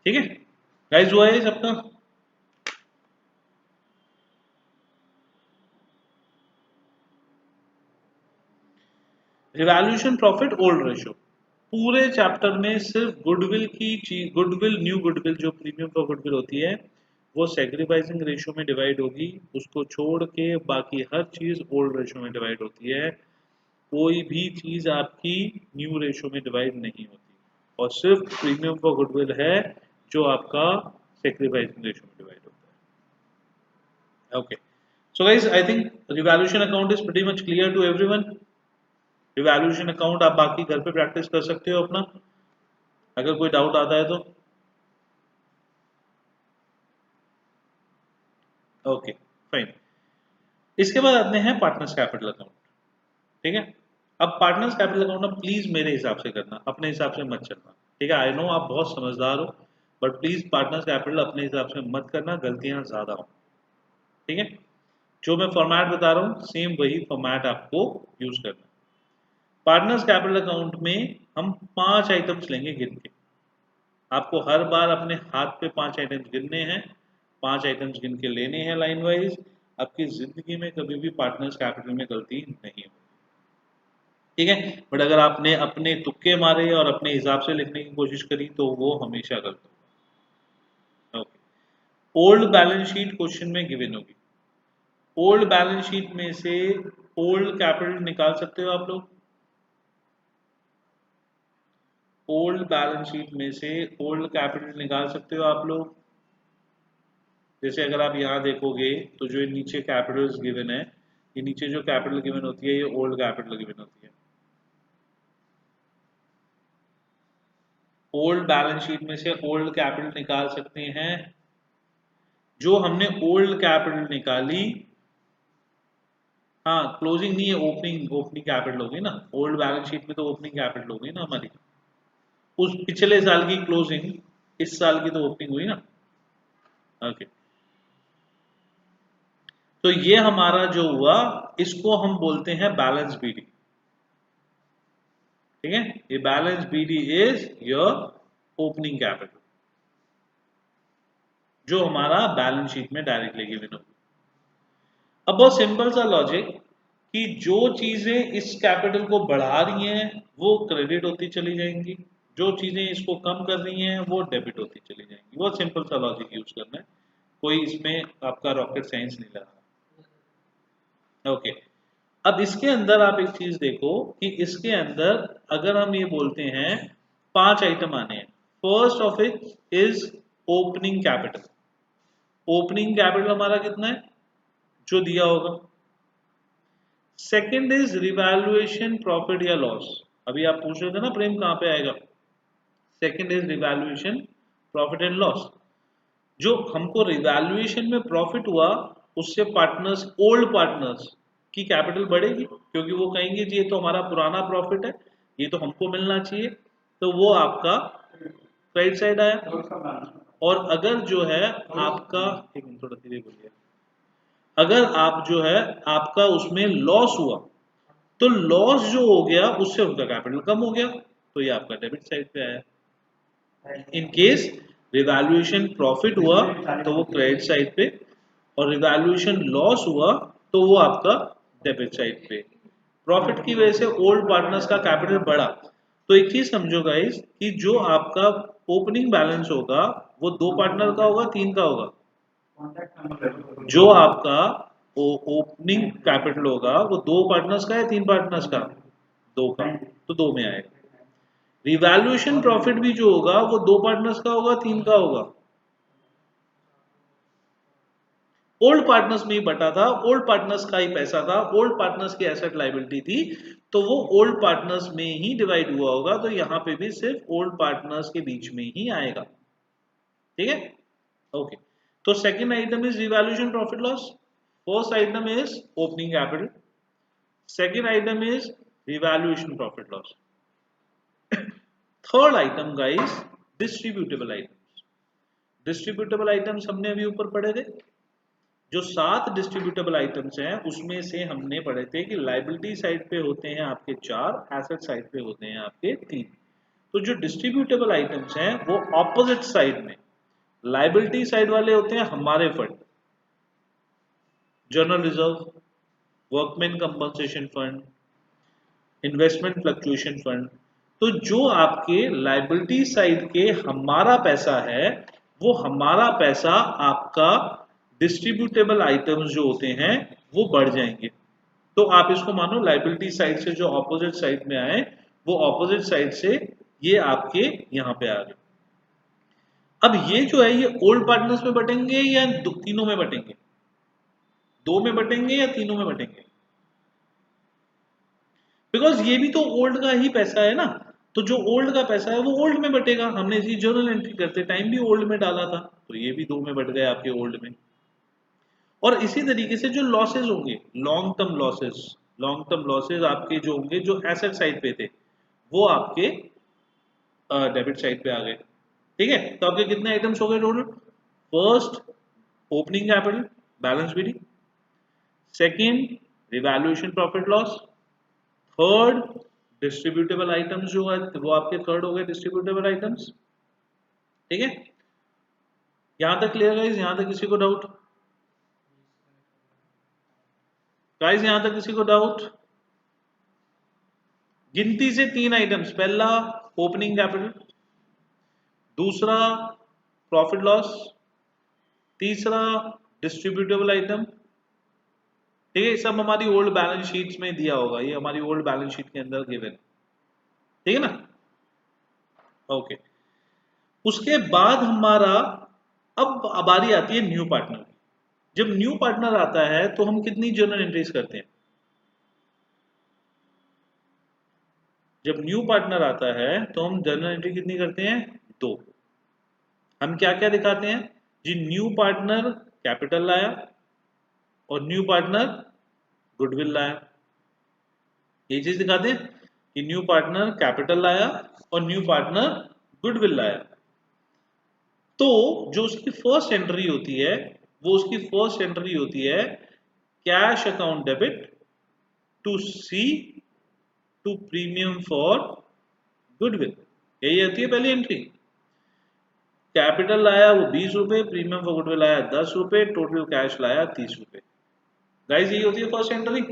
ठीक है गाइस, हुआ है सबका। रिवैल्यूएशन प्रॉफिट ओल्ड रेशो, पूरे चैप्टर में सिर्फ गुडविल की चीज, गुडविल न्यू गुडविल जो प्रीमियम फॉर गुडविल होती है वो सेक्रीफाइसिंग रेशो में डिवाइड होगी, उसको छोड़ के बाकी हर चीज ओल्ड रेशो में डिवाइड होती है। कोई भी चीज आपकी न्यू रेशो में डिवाइड नहीं होती, और सिर्फ प्रीमियम फॉर गुडविल है जो आपका सेक्रीफाइसिंग रेशो में डिवाइड होता है। Okay, so guys I think revaluation account is pretty much clear to everyone. Revaluation account आप बाकी घर पे प्रैक्टिस कर सकते हो अपना, अगर कोई डाउट आता है तो। ओके फाइन, इसके बाद आते हैं पार्टनर्स कैपिटल अकाउंट। ठीक है, अब पार्टनर्स कैपिटल अकाउंट ना प्लीज मेरे हिसाब से करना, अपने हिसाब से मत चलना, ठीक है। आई नो आप बहुत समझदार हो, बट प्लीज पार्टनर्स कैपिटल अपने हिसाब से मत करना, गलतियां ज्यादा हो, ठीक है। जो मैं फॉर्मेट बता रहा हूँ सेम वही फॉर्मेट आपको यूज करना है। पार्टनर्स कैपिटल अकाउंट में हम 5 आइटम्स लेंगे गिन के, आपको हर बार अपने हाथ पे 5 आइटम्स गिनने हैं, 5 आइटम्स गिन के लेने हैं लाइन वाइज। आपकी जिंदगी में कभी भी पार्टनर्स कैपिटल में गलती नहीं हो, ठीक है। बट अगर आपने अपने तुक्के मारे और अपने हिसाब से लिखने की कोशिश करी तो वो हमेशा गलत होगा। Okay, old balance sheet question में गिवन होगी। ओल्ड बैलेंस शीट में से ओल्ड कैपिटल निकाल सकते हो आप लोग? ओल्ड बैलेंस शीट में से ओल्ड कैपिटल निकाल सकते हो आप लोग? जैसे अगर आप यहाँ देखोगे तो जो ये नीचे कैपिटल्स गिवन है, ये नीचे जो कैपिटल गिवन होती है ये ओल्ड कैपिटल गिवन होती है। ओल्ड बैलेंस शीट में से ओल्ड कैपिटल निकाल सकते हैं। जो हमने ओल्ड कैपिटल निकाली, हाँ क्लोजिंग नहीं है, ओपनिंग, ओपनिंग कैपिटल होगी ना, ओल्ड बैलेंस शीट में तो ओपनिंग कैपिटल होगी ना हमारी, उस पिछले साल की क्लोजिंग इस साल की तो ओपनिंग हुई ना। ओके, तो ये हमारा जो हुआ इसको हम बोलते हैं बैलेंस बीडी, ठीक है। ये balance BD is your opening capital, जो हमारा बैलेंस शीट में डायरेक्टली गिवन होगी। अब बहुत सिंपल सा लॉजिक कि जो चीजें इस कैपिटल को बढ़ा रही हैं वो क्रेडिट होती चली जाएंगी, जो चीजें इसको कम कर रही हैं वो डेबिट होती चली जाएंगी। बहुत सिंपल सा लॉजिक यूज करना है, कोई इसमें आपका रॉकेट साइंस नहीं लगा। ओके, अब इसके अंदर आप एक चीज देखो कि इसके अंदर अगर हम ये बोलते हैं 5 आइटम आने हैं, first of it is opening capital. Opening capital हमारा कितना है जो दिया होगा। सेकंड इज रिवैल्यूएशन प्रॉफिट या लॉस, अभी आप पूछ रहे थे ना प्रेम कहां पे आएगा। Second is revaluation profit and loss. जो हमको रिवैल्यूएशन में प्रॉफिट हुआ उससे पार्टनर्स, ओल्ड पार्टनर्स की कैपिटल बढ़ेगी, क्योंकि वो कहेंगे जी ये तो हमारा पुराना प्रॉफिट है, ये तो हमको मिलना चाहिए, तो वो आपका क्रेडिट साइड आया। और अगर जो है आपका, एक मिनट थोड़ा धीरे बोलिए, अगर आप जो है आपका उसमें लॉस हुआ तो लॉस जो हो गया उससे उनका कैपिटल कम हो गया, तो ये आपका डेबिट साइड पे आया। इन केस रिवैल्यूएशन प्रॉफिट हुआ तो वो क्रेडिट साइड पे, और रिवैल्यूएशन लॉस हुआ तो वो आपका डेबिट साइड पे। प्रॉफिट की वजह से ओल्ड पार्टनर्स का कैपिटल बढ़ा, तो एक चीज समझो गाइस कि जो आपका ओपनिंग बैलेंस होगा वो 2 पार्टनर का होगा, 3 का होगा। जो आपका ओपनिंग कैपिटल होगा वो 2 पार्टनर्स का या 3 पार्टनर्स का, 2 का, तो 2 में आएगा। रिवैल्यूएशन प्रॉफिट भी जो होगा वो 2 पार्टनर्स का होगा, 3 का होगा। ओल्ड पार्टनर्स में ही बटा था, ओल्ड पार्टनर्स का ही पैसा था, ओल्ड पार्टनर्स की एसेट लायबिलिटी थी, तो वो ओल्ड पार्टनर्स में ही डिवाइड हुआ होगा, तो यहां पे भी सिर्फ ओल्ड पार्टनर्स के बीच में ही आएगा, ठीक है। ओके, तो second item is revaluation profit loss, first item is opening capital, second item is revaluation profit loss. Third item guys, distributable items. Distributable items हमने अभी ऊपर पढ़े थे, जो 7 डिस्ट्रीब्यूटेबल आइटम्स हैं उसमें से हमने पढ़े थे कि लायबिलिटी साइड पे होते हैं आपके 4, एसेट साइड पे होते हैं आपके 3। तो जो डिस्ट्रीब्यूटेबल आइटम्स हैं वो ऑपोजिट साइड में, लायबिलिटी साइड वाले होते हैं हमारे fund, general reserve, workman compensation fund, investment fluctuation fund. तो जो आपके लायबिलिटी साइड के हमारा पैसा है वो हमारा पैसा आपका डिस्ट्रीब्यूटेबल आइटम्स जो होते हैं वो बढ़ जाएंगे। तो आप इसको मानो लायबिलिटी साइड से जो ऑपोजिट साइड में आए वो ऑपोजिट साइड से ये आपके यहां पे आ गए। अब ये जो है ये ओल्ड पार्टनर्स में बटेंगे या तीनों में बटेंगे, 2 में बटेंगे या तीनों में बटेंगे, बिकॉज ये भी तो ओल्ड का ही पैसा है ना, तो जो ओल्ड का पैसा है वो ओल्ड में बटेगा, हमने इसी जर्नल एंट्री करते टाइम भी ओल्ड में डाला था, तो ये भी 2 में बट गए आपके ओल्ड में। और इसी तरीके से जो लॉसेस होंगे, long term losses, long term losses आपके जो होंगे जो एसेट साइड पे थे वो आपके डेबिट साइड पे आ गए। ठीक है, तो आपके कितने आइटम्स हो गए total? First opening capital balance sheet, second revaluation profit loss, third distributable items जो है वो आपके थर्ड हो गए डिस्ट्रीब्यूटेबल आइटम्स। ठीक है, यहां तक क्लियर गाइस? यहां तक किसी को डाउट? गाइस यहां तक किसी को डाउट? गिनती से तीन आइटम्स, पहला ओपनिंग कैपिटल, दूसरा प्रॉफिट लॉस, तीसरा डिस्ट्रीब्यूटेबल आइटम। ठीक है, सब हमारी ओल्ड बैलेंस शीट्स में दिया होगा, ये हमारी ओल्ड बैलेंस शीट के अंदर गिवन। ठीक है ना? ओके, उसके बाद हमारा अब बारी आती है न्यू पार्टनर। जब न्यू पार्टनर आता है तो हम कितनी जर्नल एंट्रीज करते हैं? जब न्यू पार्टनर आता है तो हम जर्नल एंट्री कितनी करते हैं? दो। हम क्या क्या दिखाते हैं जी? न्यू पार्टनर कैपिटल लाया और न्यू पार्टनर गुडविल लाया, ये चीज दिखाते हैं कि न्यू पार्टनर कैपिटल लाया और न्यू पार्टनर गुडविल लाया। तो जो उसकी फर्स्ट एंट्री होती है वो उसकी फर्स्ट एंट्री होती है cash account debit to C to premium for goodwill, यही आती है पहली एंट्री। कैपिटल लाया वो 20 रुपए, प्रीमियम फॉर गुडविल लाया 10 रुपए, टोटल कैश लाया 30 रुपए। गाइस यही होती है फर्स्ट एंट्री।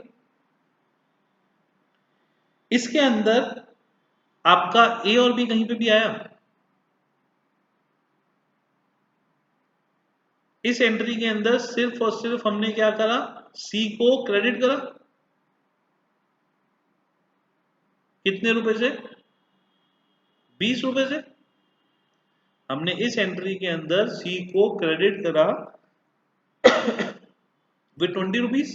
इसके अंदर आपका ए और बी कहीं पे भी आया? इस एंट्री के अंदर सिर्फ और सिर्फ हमने क्या करा? सी को क्रेडिट करा, कितने रुपए से? 20 रुपए से। हमने इस एंट्री के अंदर सी को क्रेडिट करा विद 20 रुपीज।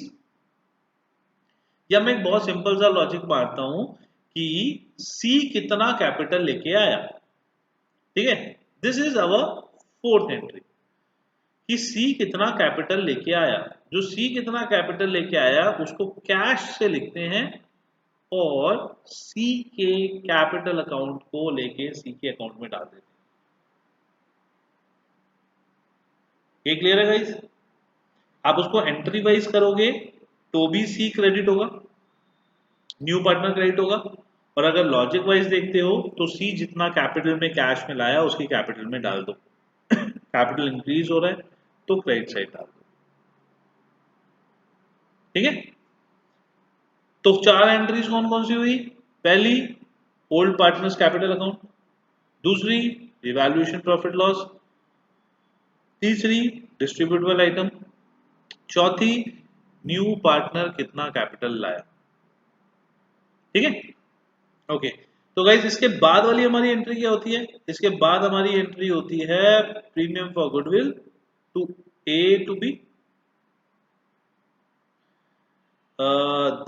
या मैं एक बहुत सिंपल सा लॉजिक मारता हूं कि सी कितना कैपिटल लेके आया। ठीक है, this is our fourth entry कि सी कितना कैपिटल लेके आया। जो सी कितना कैपिटल लेके आया उसको कैश से लिखते हैं और सी के कैपिटल अकाउंट को लेके सी के अकाउंट में डाल देते हैं। ये क्लियर है गाइस? आप उसको एंट्री वाइज करोगे तो भी सी क्रेडिट होगा, न्यू पार्टनर क्रेडिट होगा, और अगर लॉजिक वाइज देखते हो तो सी जितना कैपिटल में कैश में लाया उसकी कैपिटल में डाल दो कैपिटल इंक्रीज हो रहा है तो क्रेडिट साइड डाल दो। ठीक है, तो चार एंट्रीज कौन कौन सी हुई? पहली ओल्ड पार्टनर्स कैपिटल अकाउंट, दूसरी रिवैल्यूएशन प्रॉफिट लॉस, तीसरी डिस्ट्रीब्यूटेबल आइटम, चौथी न्यू पार्टनर कितना कैपिटल लाया। ठीक है, ओके। तो गाइज इसके बाद वाली हमारी एंट्री क्या होती है? इसके बाद हमारी एंट्री होती है premium for goodwill to A to B,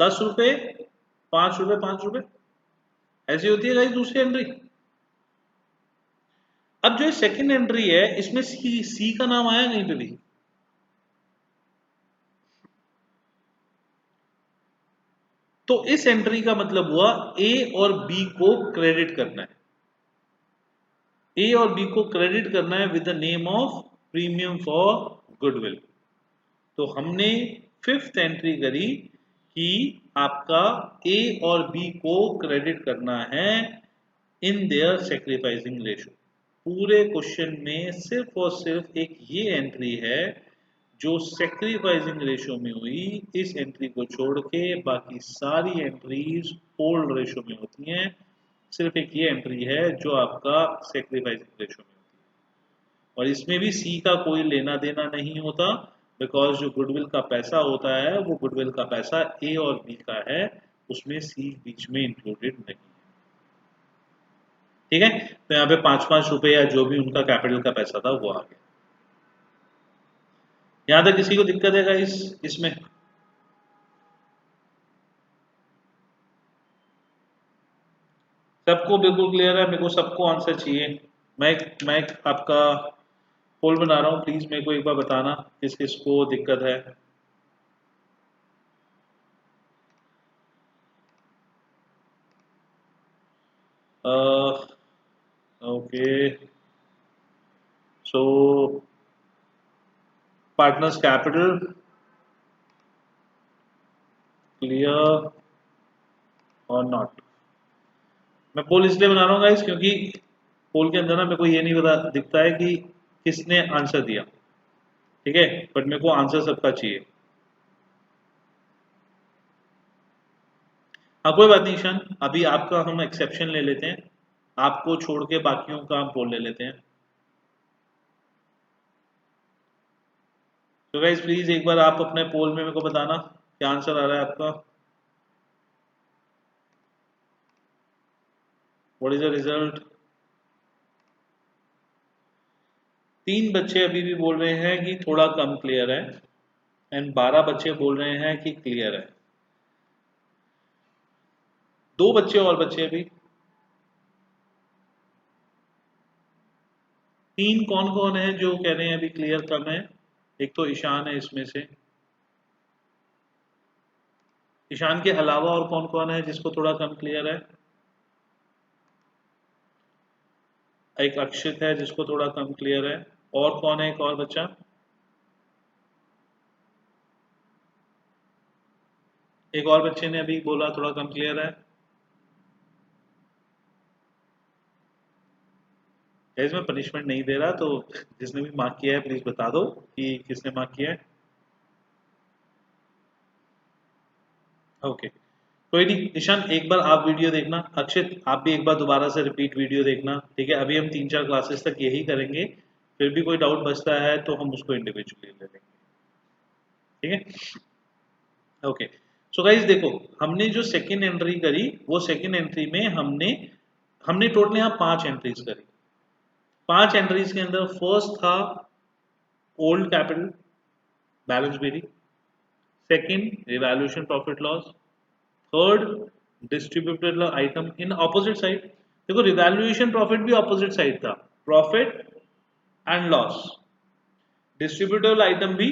10 रुपए, 5 रुपए, 5 रुपए, ऐसी होती है गाइज दूसरी एंट्री। अब जो सेकंड एंट्री है इसमें सी का नाम आया कहीं पे भी? तो इस एंट्री का मतलब हुआ ए और बी को क्रेडिट करना है। ए और बी को क्रेडिट करना है with the name of premium for goodwill. तो हमने फिफ्थ एंट्री करी कि आपका ए और बी को क्रेडिट करना है इन देयर सेक्रीफाइसिंग रेशो। पूरे क्वेश्चन में सिर्फ और सिर्फ एक ये एंट्री है जो सेक्रीफाइसिंग रेशो में हुई। इस एंट्री को छोड़ के बाकी सारी एंट्रीज ओल्ड रेशो में होती हैं। सिर्फ एक ये एंट्री है जो आपका सेक्रीफाइसिंग रेशो में होती है, और इसमें भी सी का कोई लेना देना नहीं होता बिकॉज जो गुडविल का पैसा होता है वो गुडविल का पैसा ए और बी का है, उसमें सी बीच में इंक्लूडेड नहीं है। ठीक है, तो यहाँ पे 5-5 रुपए या जो भी उनका कैपिटल का पैसा था वो आ गया। यहाँ तक किसी को दिक्कत है गाइस इसमें? सबको बिल्कुल क्लियर है? मेरे को सबको आंसर चाहिए। मैं आपका पोल बना रहा हूँ, प्लीज मेरे को एक बार बताना किस किस को दिक्कत है। ओके, सो पार्टनर्स कैपिटल क्लियर और नॉट। मैं पोल इसलिए बना रहा हूँ गाइस क्योंकि पोल के अंदर ना मेरे को ये नहीं पता दिखता है कि किसने आंसर दिया, ठीक है, बट मेरे को आंसर सबका चाहिए। हाँ कोई बात नहीं ईशान, अभी आपका हम एक्सेप्शन ले लेते हैं, आपको छोड़ के बाकियों का हम पोल ले लेते हैं। तो गाइस प्लीज एक बार आप अपने पोल में मेरे को बताना क्या आंसर आ रहा है आपका। What is the result? 3 बच्चे अभी भी बोल रहे हैं कि थोड़ा कम क्लियर है, एंड 12 बच्चे बोल रहे हैं कि क्लियर है। 2 बच्चे और बच्चे अभी। 3 कौन कौन है जो कह रहे हैं अभी क्लियर कम है? एक तो ईशान है इसमें से, ईशान के अलावा और कौन कौन है जिसको थोड़ा कम क्लियर है? एक अक्षित है जिसको थोड़ा कम क्लियर है, और कौन है एक और बच्चा? एक और बच्चे ने अभी बोला थोड़ा कम क्लियर है। गाइस मैं पनिशमेंट नहीं दे रहा, तो जिसने भी मार्क किया है प्लीज बता दो कि किसने मार्क किया है। ओके कोई नहीं निशान, एक बार आप वीडियो देखना, अक्षित आप भी एक बार दोबारा से रिपीट वीडियो देखना, ठीक है, अभी हम 3-4 क्लासेस तक यही करेंगे, फिर भी कोई डाउट बचता है तो हम उसको इंडिविजुअली ले लेंगे, ठीक है। ओके सो गाइज देखो, हमने जो सेकेंड एंट्री करी वो सेकेंड एंट्री में हमने हमने टोटल यहाँ 5 एंट्रीज करी। 5 एंट्रीज के अंदर फर्स्ट था ओल्ड कैपिटल बैलेंस बेरी, second revaluation profit loss, third distributed item in opposite side. देखो रिवैल्यूएशन प्रॉफिट भी ऑपोजिट साइड था, profit and loss, distributable item भी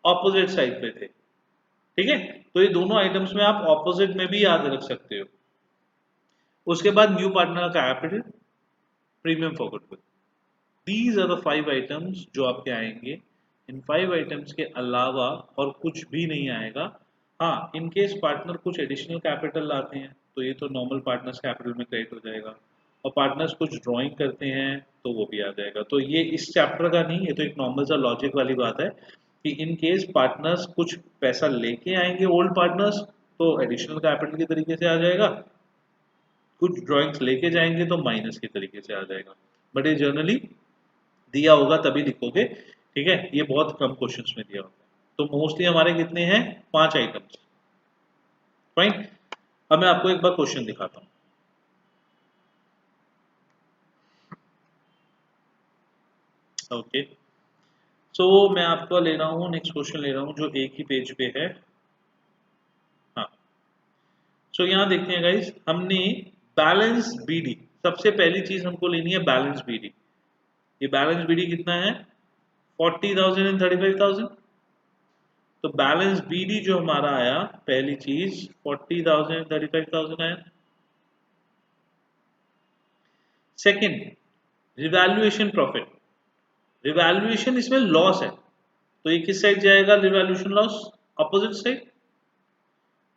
ऑपोजिट साइड पे थे, ठीक है। तो ये दोनों आइटम्स में आप ऑपोजिट में भी याद रख सकते हो। उसके बाद न्यू पार्टनर का capital, premium for goodwill, these are the 5 items जो आपके आएंगे। इन 5 आइटम्स के अलावा और कुछ भी नहीं आएगा। हाँ इन केस पार्टनर कुछ एडिशनल कैपिटल लाते हैं तो ये तो नॉर्मल पार्टनर्स कैपिटल में क्रेडिट हो जाएगा, और पार्टनर्स कुछ ड्राइंग करते हैं तो वो भी आ जाएगा। तो ये इस चैप्टर का नहीं, ये तो एक नॉर्मल सा लॉजिक वाली बात है कि इन केस पार्टनर्स कुछ पैसा लेके आएंगे ओल्ड पार्टनर्स तो एडिशनल कैपिटल के तरीके से आ जाएगा, कुछ ड्राइंग्स लेके जाएंगे तो माइनस के तरीके से आ जाएगा, बट ये जर्नली दिया होगा तभी लिखोगे, ठीक है, ये बहुत कम क्वेश्चंस में दिया होता है। तो मोस्टली हमारे कितने हैं? 5 आइटम्स, फाइन। अब मैं आपको एक बार क्वेश्चन दिखाता हूँ। ओके सो मैं आपका ले रहा हूँ नेक्स्ट क्वेश्चन ले रहा हूँ जो एक ही पेज पे है। हाँ सो यहाँ देखते हैं गाइस, हमने बैलेंस बीडी, सबसे पहली चीज हमको लेनी है बैलेंस बीडी। ये बैलेंस बीडी कितना है? 40,000 एंड 35,000। तो बैलेंस बीडी जो हमारा आया पहली चीज 40,000 35,000 आया। सेकंड रिवैल्यूएशन प्रॉफिट, रिवैल्यूएशन इसमें लॉस है तो ये किस साइड जाएगा? Revaluation loss opposite side,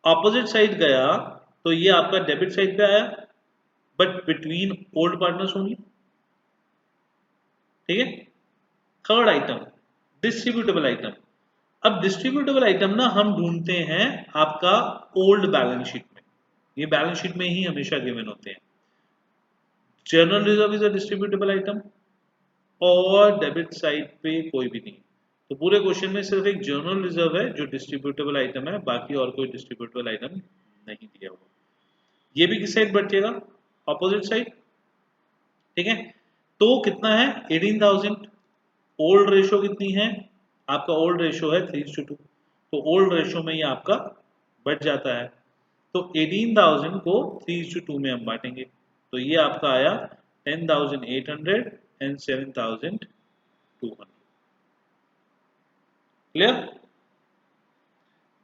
opposite side गया तो ये आपका डेबिट साइड पे आया, but between old partners only, ठीक है। Third item distributable item. अब डिस्ट्रीब्यूटेबल आइटम ना हम ढूंढते हैं आपका ओल्ड बैलेंस शीट में, ये बैलेंस शीट में ही हमेशा गिवन होते हैं। General reserve is a distributable item, और डेबिट साइड पे कोई भी नहीं। तो पूरे क्वेश्चन में सिर्फ एक जनरल रिजर्व है जो डिस्ट्रीब्यूटेबल आइटम है, बाकी और कोई डिस्ट्रीब्यूटेबल आइटम नहीं दिया हुआ। ये भी किस साइड बचेगा? ऑपोजिट साइड, ठीक है। तो कितना है? 18,000। ओल्ड रेशो कितनी है? आपका ओल्ड रेशो है 3:2, तो ओल्ड रेशो में ये आपका बढ़ जाता है। तो 18,000 को 3:2 में हम बांटेंगे तो ये आपका आया 10,800 एंड 7,200। क्लियर?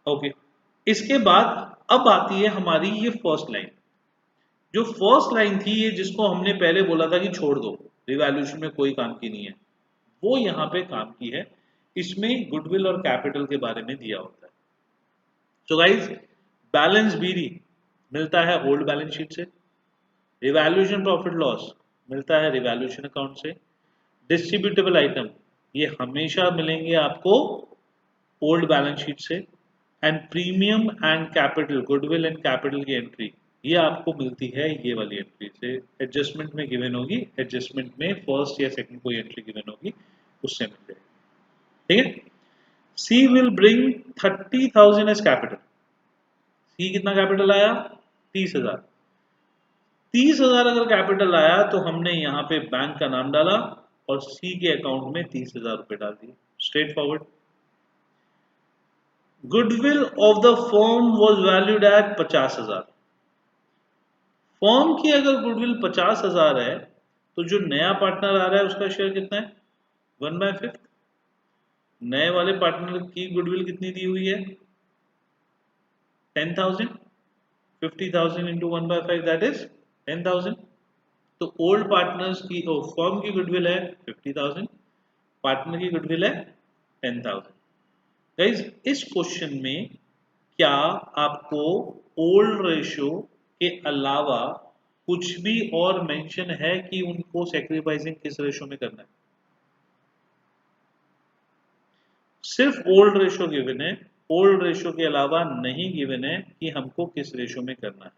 ओके इसके बाद अब आती है हमारी ये फर्स्ट लाइन, जो फर्स्ट लाइन थी ये, जिसको हमने पहले बोला था कि छोड़ दो, रिवैल्यूएशन में कोई काम की नहीं है, वो यहाँ पे काम की है। इसमें गुडविल और कैपिटल के बारे में दिया होता है। सो गाइज, बैलेंस बीडी मिलता है होल्ड बैलेंस शीट से, रिवैल्यूएशन प्रॉफिट लॉस मिलता है रिवैल्यूएशन अकाउंट से, डिस्ट्रीब्यूटेबल आइटम ये हमेशा मिलेंगे आपको ओल्ड बैलेंस शीट से, and premium and capital, goodwill and capital की एंट्री ये आपको मिलती है ये वाली एंट्री से, एडजस्टमेंट में गिवन होगी, एडजस्टमेंट में फर्स्ट या सेकंड कोई एंट्री गिवन होगी उससे मिल जाएगी। ठीक है, सी विल ब्रिंग 30,000 एज कैपिटल। सी कितना कैपिटल आया? 30,000। 30,000 अगर कैपिटल आया तो हमने यहाँ पे बैंक का नाम डाला और सी के अकाउंट में 30,000 रुपए डाल दिए, straight forward. Goodwill of the firm was valued at 50,000। Firm की अगर गुडविल 50,000 है तो जो नया पार्टनर आ रहा है उसका शेयर कितना है? 1/5। नए वाले पार्टनर की गुडविल कितनी दी हुई है? 10,000। 50,000 इंटू 1/5 दैट इज 10,000। तो ओल्ड पार्टनर्स की फर्म की गुडविल है 50,000, पार्टनर की गुडविल है 10,000। गाइस, इस क्वेश्चन में क्या आपको ओल्ड रेशो के अलावा कुछ भी और मेंशन है कि उनको सैक्रिफाइसिंग किस रेशो में करना है? सिर्फ ओल्ड रेशो गिवन है, ओल्ड रेशो के अलावा नहीं गिवन है कि हमको किस रेशो में करना है।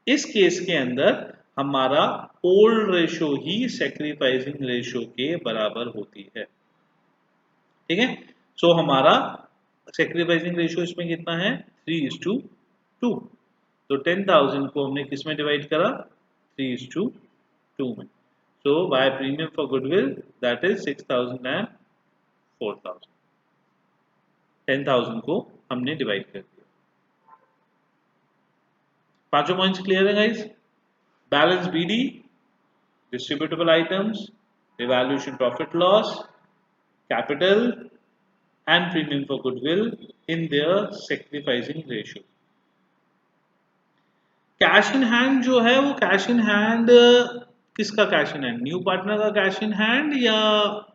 इस केस के अंदर हमारा ओल्ड रेशो ही सैक्रिफाइसिंग रेशो के बराबर होती है। ठीक है, सो हमारा सैक्रिफाइसिंग रेशो इसमें कितना है? 3:2। तो 10,000 को हमने किस में डिवाइड करा? 3:2 में। So by premium for goodwill that is 6,000 and 4,000। 10,000 को हमने डिवाइड कर दिया। पांचों पॉइंट्स क्लियर है guys? Balance BD, distributable items, revaluation profit loss, capital and premium for goodwill in their sacrificing ratio. Cash in hand जो है वो cash in hand किसका cash in hand? New partner का cash in hand या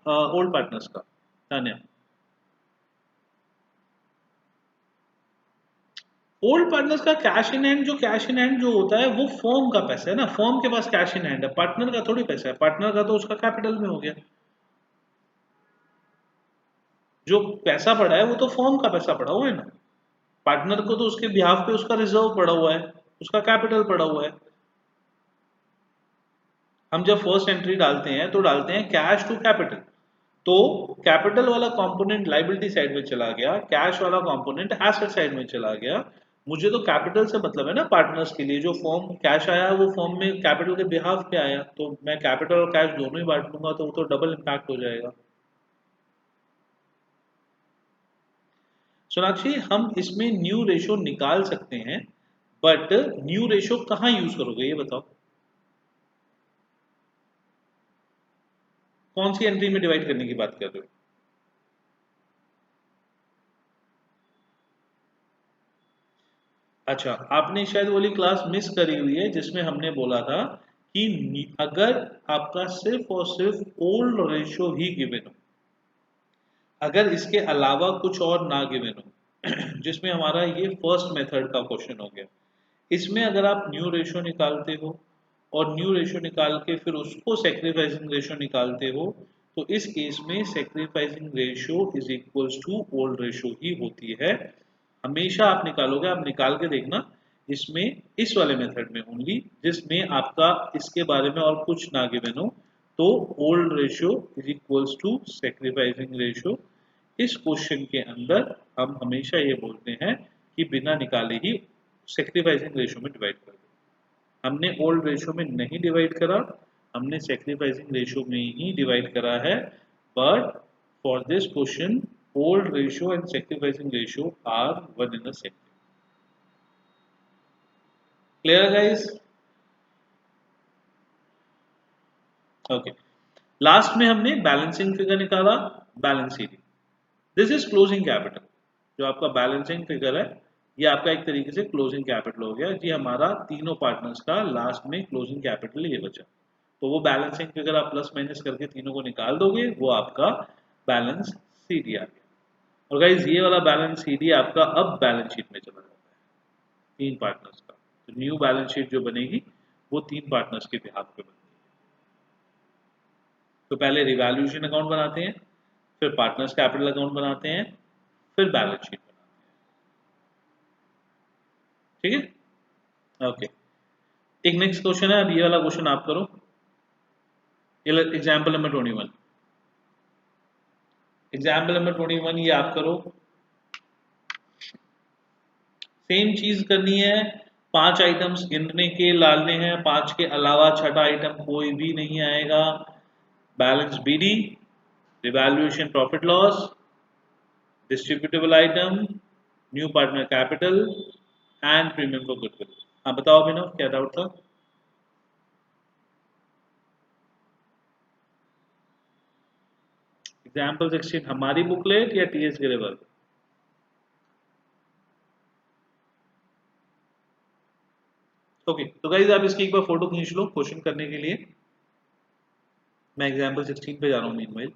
old partners का? Tanya, old partners का cash in hand. जो cash in hand जो होता है वो फर्म का पैसा है ना, फर्म के पास कैश इन हैंड है, पार्टनर का थोड़ी पैसा है, पार्टनर का तो उसका कैपिटल में हो गया। जो पैसा पड़ा है वो तो फर्म का पैसा पड़ा हुआ है ना, पार्टनर को तो उसके बिहाफ पे उसका रिजर्व पड़ा हुआ है, उसका कैपिटल पड़ा हुआ है। हम जब फर्स्ट एंट्री डालते हैं तो डालते हैं कैश टू कैपिटल, तो कैपिटल वाला कंपोनेंट लायबिलिटी साइड में चला गया, कैश वाला कंपोनेंट एसेट साइड में चला गया। मुझे तो कैपिटल से मतलब है ना, पार्टनर्स के लिए जो फॉर्म कैश आया वो फॉर्म में कैपिटल के बिहाफ पे आया, तो मैं कैपिटल और कैश दोनों ही बांट लूंगा तो वो तो डबल इम्पैक्ट हो जाएगा। सोनाक्षी, हम इसमें न्यू रेशो निकाल सकते हैं, बट न्यू रेशो कहाँ यूज करोगे ये बताओ? कौन सी एंट्री में डिवाइड करने की बात कर रहे हो? अच्छा, आपने शायद वाली क्लास मिस करी हुई है जिसमें हमने बोला था कि अगर आपका सिर्फ और सिर्फ ओल्ड रेशो ही गिवन हो, अगर इसके अलावा कुछ और ना गिवन हो जिसमें हमारा ये फर्स्ट मेथड का क्वेश्चन हो गया, इसमें अगर आप न्यू रेशो निकालते हो और न्यू रेशो निकाल के फिर उसको सेक्रीफाइसिंग रेशो निकालते हो, तो इस केस में sacrificing ratio is equals to old ratio ही होती है। हमेशा आप निकालोगे, आप निकाल के देखना इसमें, इस वाले मेथड में ओनली जिसमें आपका इसके बारे में और कुछ ना गिवन हो, तो old ratio is equals to sacrificing ratio. इस क्वेश्चन के अंदर हम हमेशा ये बोलते हैं कि बिना निकाले ही सेक्रीफाइसिंग रेशो में डिवाइड कर दो। हमने ओल्ड रेशो में नहीं डिवाइड करा, हमने सेक्रीफाइसिंग रेशो में ही डिवाइड करा है, but for this question old ratio and sacrificing ratio are one in the same. Clear guys? Okay, last में हमने बैलेंसिंग फिगर निकाला, balance sheet. This is closing capital, जो आपका बैलेंसिंग फिगर है ये आपका एक तरीके से क्लोजिंग कैपिटल हो गया जी, हमारा तीनों पार्टनर्स का लास्ट में क्लोजिंग कैपिटल ये बचा। तो वो बैलेंसिंग अगर आप प्लस माइनस करके तीनों को निकाल दोगे वो आपका बैलेंस सीडी आ गया। और गाइज ये वाला बैलेंस सीडी आपका अब बैलेंस शीट में चला जाता है तीन पार्टनर्स का। तो न्यू बैलेंस शीट जो बनेगी वो तीन पार्टनर्स के बिहाफ पे बनेगी। तो पहले रिवैल्यूएशन अकाउंट बनाते हैं, फिर पार्टनर्स कैपिटल अकाउंट बनाते हैं, फिर बैलेंस शीट बनाते हैं। ठीक है, ओके। एक नेक्स्ट क्वेश्चन है, अब ये वाला क्वेश्चन आप करो। एग्जाम्पल नंबर 21, एग्जाम्पल नंबर 21 ये आप करो। सेम चीज करनी है, 5 आइटम्स गिनने के डालने हैं, 5 के अलावा छठा आइटम कोई भी नहीं आएगा। Balance BD, revaluation profit loss, distributable item, new partner capital and premium for goodwill. हाँ बताओ अभिनव, क्या डाउट था? एग्जाम्पल 16 हमारी बुकलेट या टीएस ग्रेवर? ओके, तो गाइज आप इसकी एक बार फोटो खींच लो क्वेश्चन करने के लिए। मैं एग्जाम्पल 16 पे जा रहा हूँ मीनवाइल।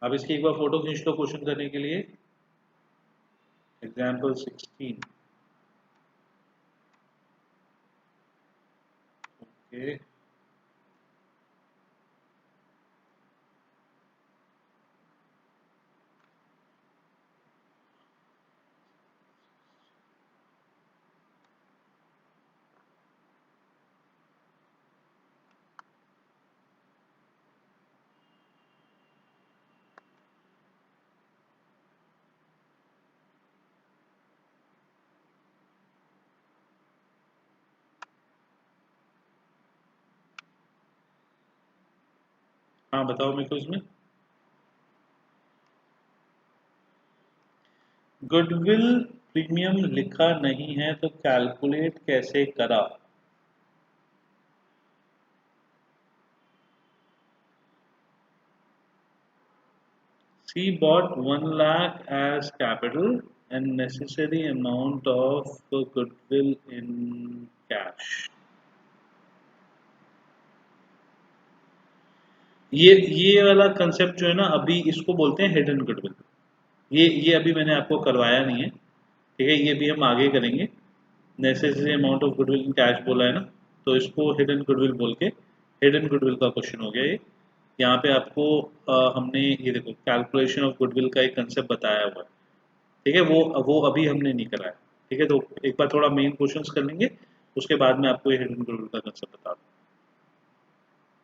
आप इसकी एक बार फोटो खींच लो क्वेश्चन करने के लिए। एग्जाम्पल 16। ओके, हाँ बताओ मेरे को इसमें। गुडविल प्रीमियम लिखा नहीं है तो कैलकुलेट कैसे करा? She bought 1 lakh as capital and necessary amount of goodwill in cash. ये वाला कंसेप्ट जो है ना, अभी इसको बोलते हैं हिडन गुडविल। ये अभी मैंने आपको करवाया नहीं है, ठीक है, ये भी हम आगे करेंगे। Necessary amount of goodwill in cash बोला है ना, तो इसको हिडन गुडविल बोल के, हिडन गुडविल का क्वेश्चन हो गया ये। यहाँ पे आपको हमने ये देखो कैलकुलेशन ऑफ गुडविल का एक कंसेप्ट बताया हुआ है, ठीक है, वो अभी हमने नहीं कराया। ठीक है, तो एक बार थोड़ा मेन क्वेश्चंस कर लेंगे, उसके बाद में आपको ये हिडन गुडविल का कंसेप्ट बता दूँ।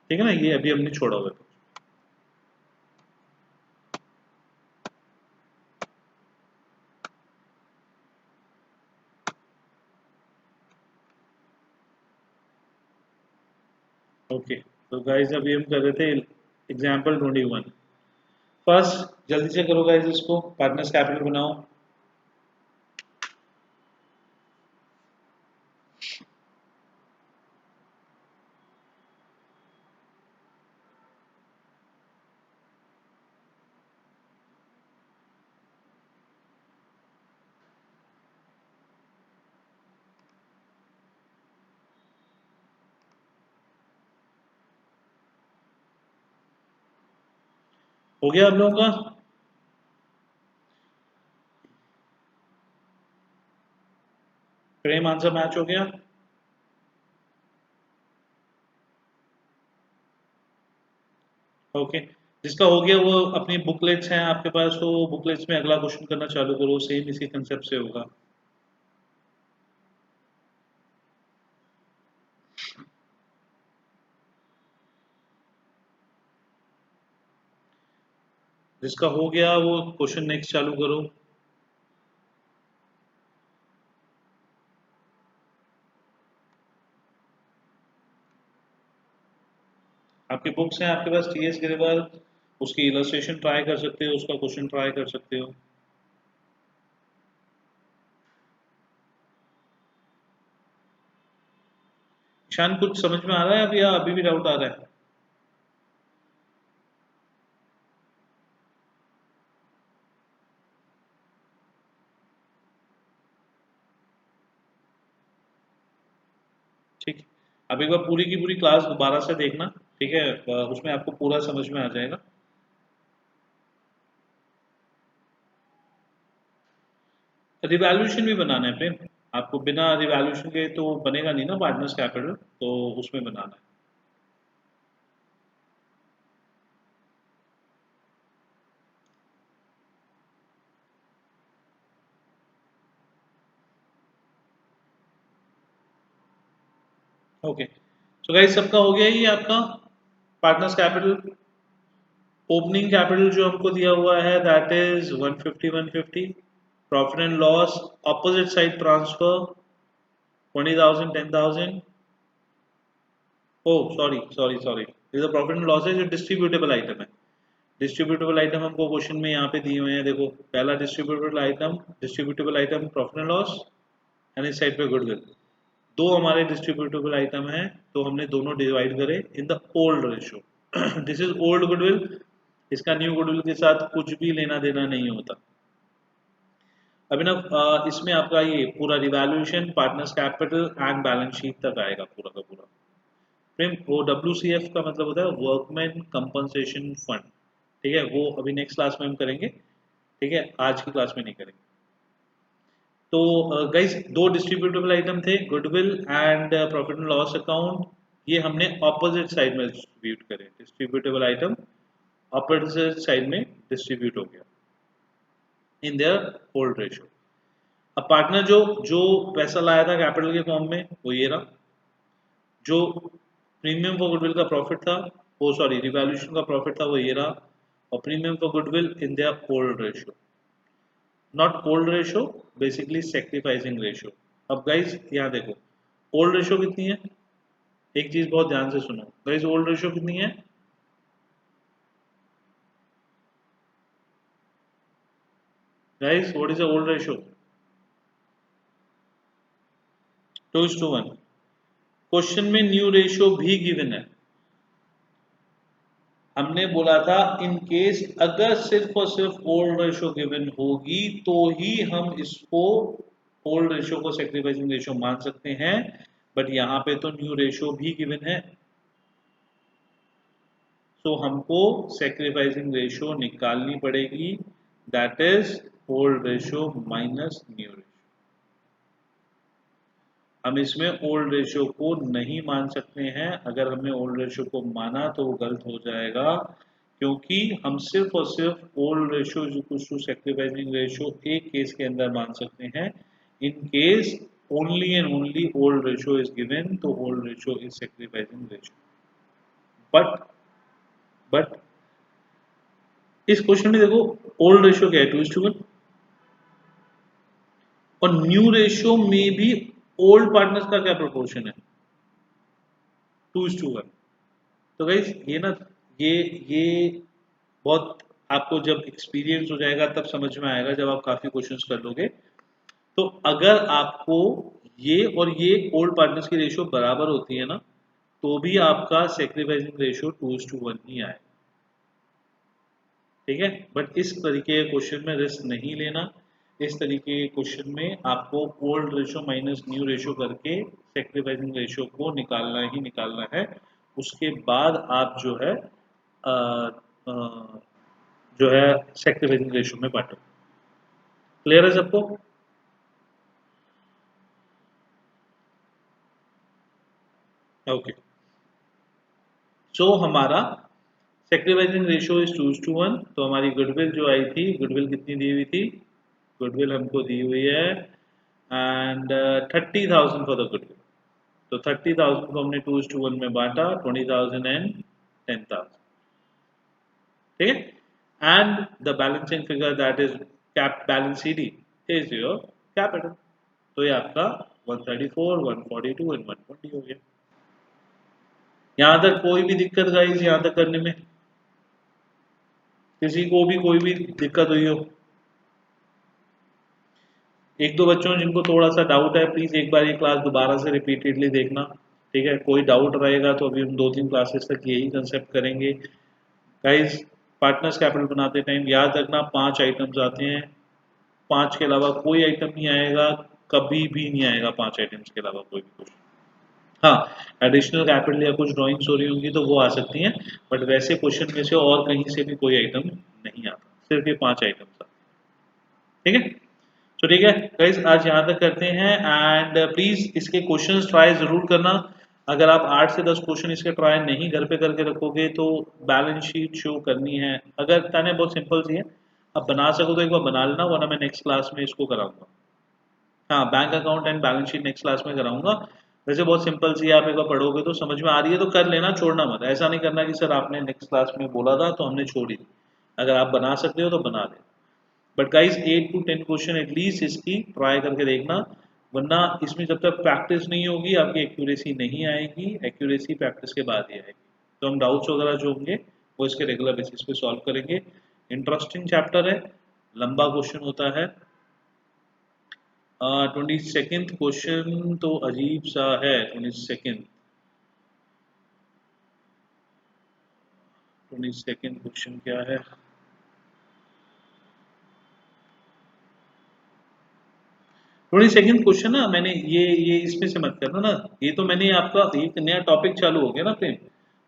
ठीक है ना, ये अभी हमने छोड़ा हुआ है। ओके, तो गाइज अभी हम कर रहे थे एग्जाम्पल 21। फर्स्ट जल्दी से करो गाइज, इसको पार्टनर्स कैपिटल बनाओ। हो गया आप लोगों का? फ्रेम आंसर मैच हो गया? ओके, जिसका हो गया वो अपनी बुकलेट्स हैं आपके पास, तो बुकलेट्स में अगला क्वेश्चन करना चालू करो, सेम इसी कंसेप्ट से होगा। जिसका हो गया वो क्वेश्चन नेक्स्ट चालू करो। आपकी बुक्स हैं आपके पास टीएस गिरेवाल, उसकी इलस्ट्रेशन ट्राई कर सकते हो, उसका क्वेश्चन ट्राई कर सकते हो। ईशान कुछ समझ में आ रहा है अभी, या अभी भी डाउट आ रहा है? ठीक है। अब एक बार पूरी की पूरी क्लास दोबारा से देखना, ठीक है, उसमें आपको पूरा समझ में आ जाएगा। रिवैल्यूएशन भी बनाना है प्रेम, आपको बिना रिवैल्यूएशन के तो बनेगा नहीं ना पार्टनर्स कैपिटल, तो उसमें बनाना है। ओके, सो गाइस सबका हो गया ये आपका पार्टनर्स कैपिटल। ओपनिंग कैपिटल जो हमको दिया हुआ है that is 150 150। Profit and loss opposite side transfer 20,000 10,000। Oh sorry sorry sorry, ये तो प्रॉफिट एंड लॉस है जो डिस्ट्रीब्यूटेबल आइटम है। डिस्ट्रीब्यूटेबल आइटम हमको क्वेश्चन में यहाँ पे दिए हुए हैं, देखो पहला distributable item profit and loss, and इस साइड पे गुडविल। दो हमारे डिस्ट्रीब्यूटेबल आइटम हैं, तो हमने दोनों डिवाइड करे in the old ratio. This is old goodwill, इसका न्यू गुडविल के साथ कुछ भी लेना देना नहीं होता। अभिनव इसमें आपका ये पूरा revaluation partners capital and balance sheet तक आएगा पूरा का पूरा। फ्रेम वो WCF का मतलब होता है वर्कमैन कंपनसेशन फंड, ठीक है, वो अभी नेक्स्ट क्लास में हम करेंगे, ठीक है, आज की क्लास में नहीं करेंगे। तो गाइस दो डिस्ट्रीब्यूटेबल आइटम थे, goodwill and profit and loss account. ये हमने ऑपोजिट साइड में डिस्ट्रीब्यूट करे, डिस्ट्रीब्यूटेबल आइटम ऑपोजिट साइड में डिस्ट्रीब्यूट हो गया इन देयर ओल्ड रेशियो। अब पार्टनर जो जो पैसा लाया था कैपिटल के फॉर्म में वो ये रहा, जो प्रीमियम फॉर गुडविल का प्रॉफिट था, वो सॉरी रिवैल्यूएशन का प्रॉफिट था वो ये रहा, और premium for goodwill in their old ratio, not old ratio, basically sacrificing ratio. अब गाइस यहाँ देखो ओल्ड रेशियो कितनी है, एक चीज बहुत ध्यान से सुनो गाइस, ओल्ड रेशियो कितनी है, guys what is the old ratio, 2:1। Question में न्यू रेशियो भी गिवन है, हमने बोला था इन केस अगर सिर्फ और सिर्फ ओल्ड रेशियो गिवन होगी तो ही हम इसको ओल्ड रेशियो को सेक्रीफाइसिंग रेशियो मान सकते हैं, बट यहाँ पे तो न्यू रेशियो भी गिवन है, तो हमको सेक्रीफाइसिंग रेशियो निकालनी पड़ेगी, that is old ratio minus new ratio. हम इसमें ओल्ड रेशियो को नहीं मान सकते हैं, अगर हमने ओल्ड रेशियो को माना तो वो गलत हो जाएगा, क्योंकि हम सिर्फ और सिर्फ old ratio is equal to sacrificing ratio एक केस के अंदर मान सकते हैं, in case only and only old ratio is given, तो old ratio is sacrificing ratio. But इस क्वेश्चन में देखो ओल्ड रेशियो क्या है, 2:1, और न्यू रेशियो में भी ओल्ड पार्टनर्स का क्या प्रोपोर्शन है, 2:1। तो गाइस ये ना ये ये बहुत आपको जब एक्सपीरियंस हो जाएगा तब समझ में आएगा, जब आप काफी क्वेश्चंस कर लोगे। तो अगर आपको ये और ये ओल्ड पार्टनर्स की रेशियो बराबर होती है ना, तो भी आपका सेक्रीफाइसिंग रेशियो 2:1 ही आए, ठीक है। बट इस तरीके के क्वेश्चन में रिस्क नहीं लेना, इस तरीके के क्वेश्चन में आपको old ratio minus new ratio करके सेक्रीफाइसिंग रेशियो को निकालना ही निकालना है, उसके बाद आप जो है अ, अ, जो है सेक्रीफाइसिंग रेशियो में बांटो। क्लियर है सबको? ओके, सो हमारा सेक्रीफाइसिंग रेशियो इज 2:1, तो हमारी गुडविल जो आई थी, गुडविल कितनी दी हुई थी, गुडविल हमको दी हुई है एंड 30,000 फॉर द गुडविल। तो 30,000 को हमने 2:1 में बांटा, 20,000 एंड 10,000, ठीक है, and the balancing figure that is cap balance CD is your capital. तो ये आपका 134 142 एंड 120 हो गया। यहाँ तक कोई भी दिक्कत गाइस, यहाँ तक करने में किसी को भी कोई भी दिक्कत हुई हो, एक दो बच्चों जिनको थोड़ा सा डाउट है प्लीज एक बार ये क्लास दोबारा से रिपीटेडली देखना, ठीक है, कोई डाउट रहेगा तो अभी हम 2-3 क्लासेस तक यही कंसेप्ट करेंगे। गाइस पार्टनर्स कैपिटल बनाते टाइम याद रखना 5 आइटम्स आते हैं, 5 के अलावा कोई आइटम नहीं आएगा, कभी भी नहीं आएगा 5 आइटम्स के अलावा कोई भी क्वेश्चन। हाँ, एडिशनल कैपिटल या कुछ ड्राइंग्स हो रही होंगी तो वो आ सकती हैं, बट वैसे क्वेश्चन में से और कहीं से भी कोई आइटम नहीं आता, सिर्फ ये 5 आइटम्स आते हैं। ठीक है, तो ठीक है गाइस, आज यहाँ तक करते हैं। एंड प्लीज इसके क्वेश्चंस ट्राई जरूर करना। अगर आप 8 से 10 क्वेश्चन इसके ट्राई नहीं घर पे करके रखोगे तो बैलेंस शीट शो करनी है, अगर कहने बहुत सिंपल सी है, अब बना सको तो एक बार बना लेना, वरना मैं नेक्स्ट क्लास में इसको कराऊंगा। हाँ, bank account and balance sheet next class में कराऊंगा। वैसे बहुत सिंपल सी है, आप एक बार पढ़ोगे तो समझ में आ रही है तो कर लेना, छोड़ना मत। ऐसा नहीं करना कि सर आपने नेक्स्ट क्लास में बोला था तो हमने छोड़ ही दी। अगर आप बना सकते हो तो बना लेना। But guys 8 to 10 question at least इसकी ट्राई करके देखना, वरना इसमें जब तक प्रैक्टिस नहीं होगी आपकी एक्यूरेसी नहीं आएगी। एक्यूरेसी प्रैक्टिस के बाद ही आएगी। तो हम डाउट्स वगैरह जो होंगे वो इसके रेगुलर बेसिस पे सॉल्व करेंगे। इंटरेस्टिंग चैप्टर है, लंबा क्वेश्चन होता है। 22nd क्वेश्चन तो अजीब सा है। 22nd क्वेश्चन क्या है? 22nd क्वेश्चन ना, मैंने ये इसमें से मत करना ना। ये तो मैंने आपका एक नया टॉपिक चालू हो गया ना प्रेम,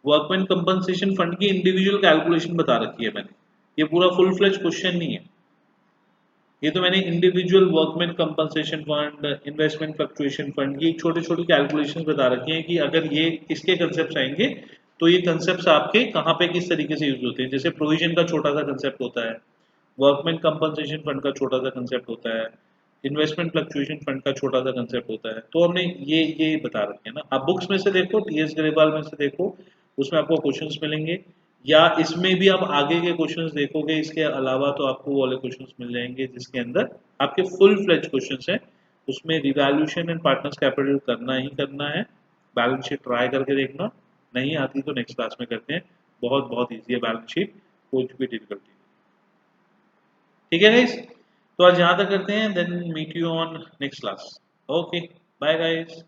वर्कमैन कंपनसेशन फंड की इंडिविजुअल कैलकुलेशन बता रखी है मैंने। ये पूरा फुल फ्लेज क्वेश्चन नहीं है। ये तो मैंने individual workman compensation fund, investment fluctuation fund की छोटी छोटी कैलकुलेशंस बता रखी हैं कि अगर ये इसके कंसेप्ट आएंगे तो ये कंसेप्ट आपके कहाँ पे किस तरीके से यूज होते हैं। जैसे प्रोविजन का छोटा सा कंसेप्ट होता है, वर्कमैन कंपनसेशन फंड का छोटा सा कंसेप्ट होता है, इन्वेस्टमेंट फ्लक्चुएशन फंड का छोटा सा कंसेप्ट होता है। तो हमने ये बता रखे हैं ना। आप बुक्स में से देखो, टीएस ग्रेवाल में से देखो, उसमें आपको क्वेश्चंस मिलेंगे, या इसमें भी आप आगे के क्वेश्चंस देखोगे इसके अलावा तो आपको वो वाले क्वेश्चंस मिल जाएंगे जिसके अंदर आपके फुल फ्लेज क्वेश्चंस हैं। उसमें रिवैल्यूएशन एंड पार्टनर्स कैपिटल करना ही करना है। बैलेंस शीट ट्राई करके देखना, नहीं आती तो नेक्स्ट क्लास में करते हैं। बहुत बहुत ईजी है बैलेंस शीट, कुछ भी डिफिकल्टी नहीं। ठीक है गाइस, तो आज यहाँ तक करते हैं, then meet you on next class. Okay, bye guys.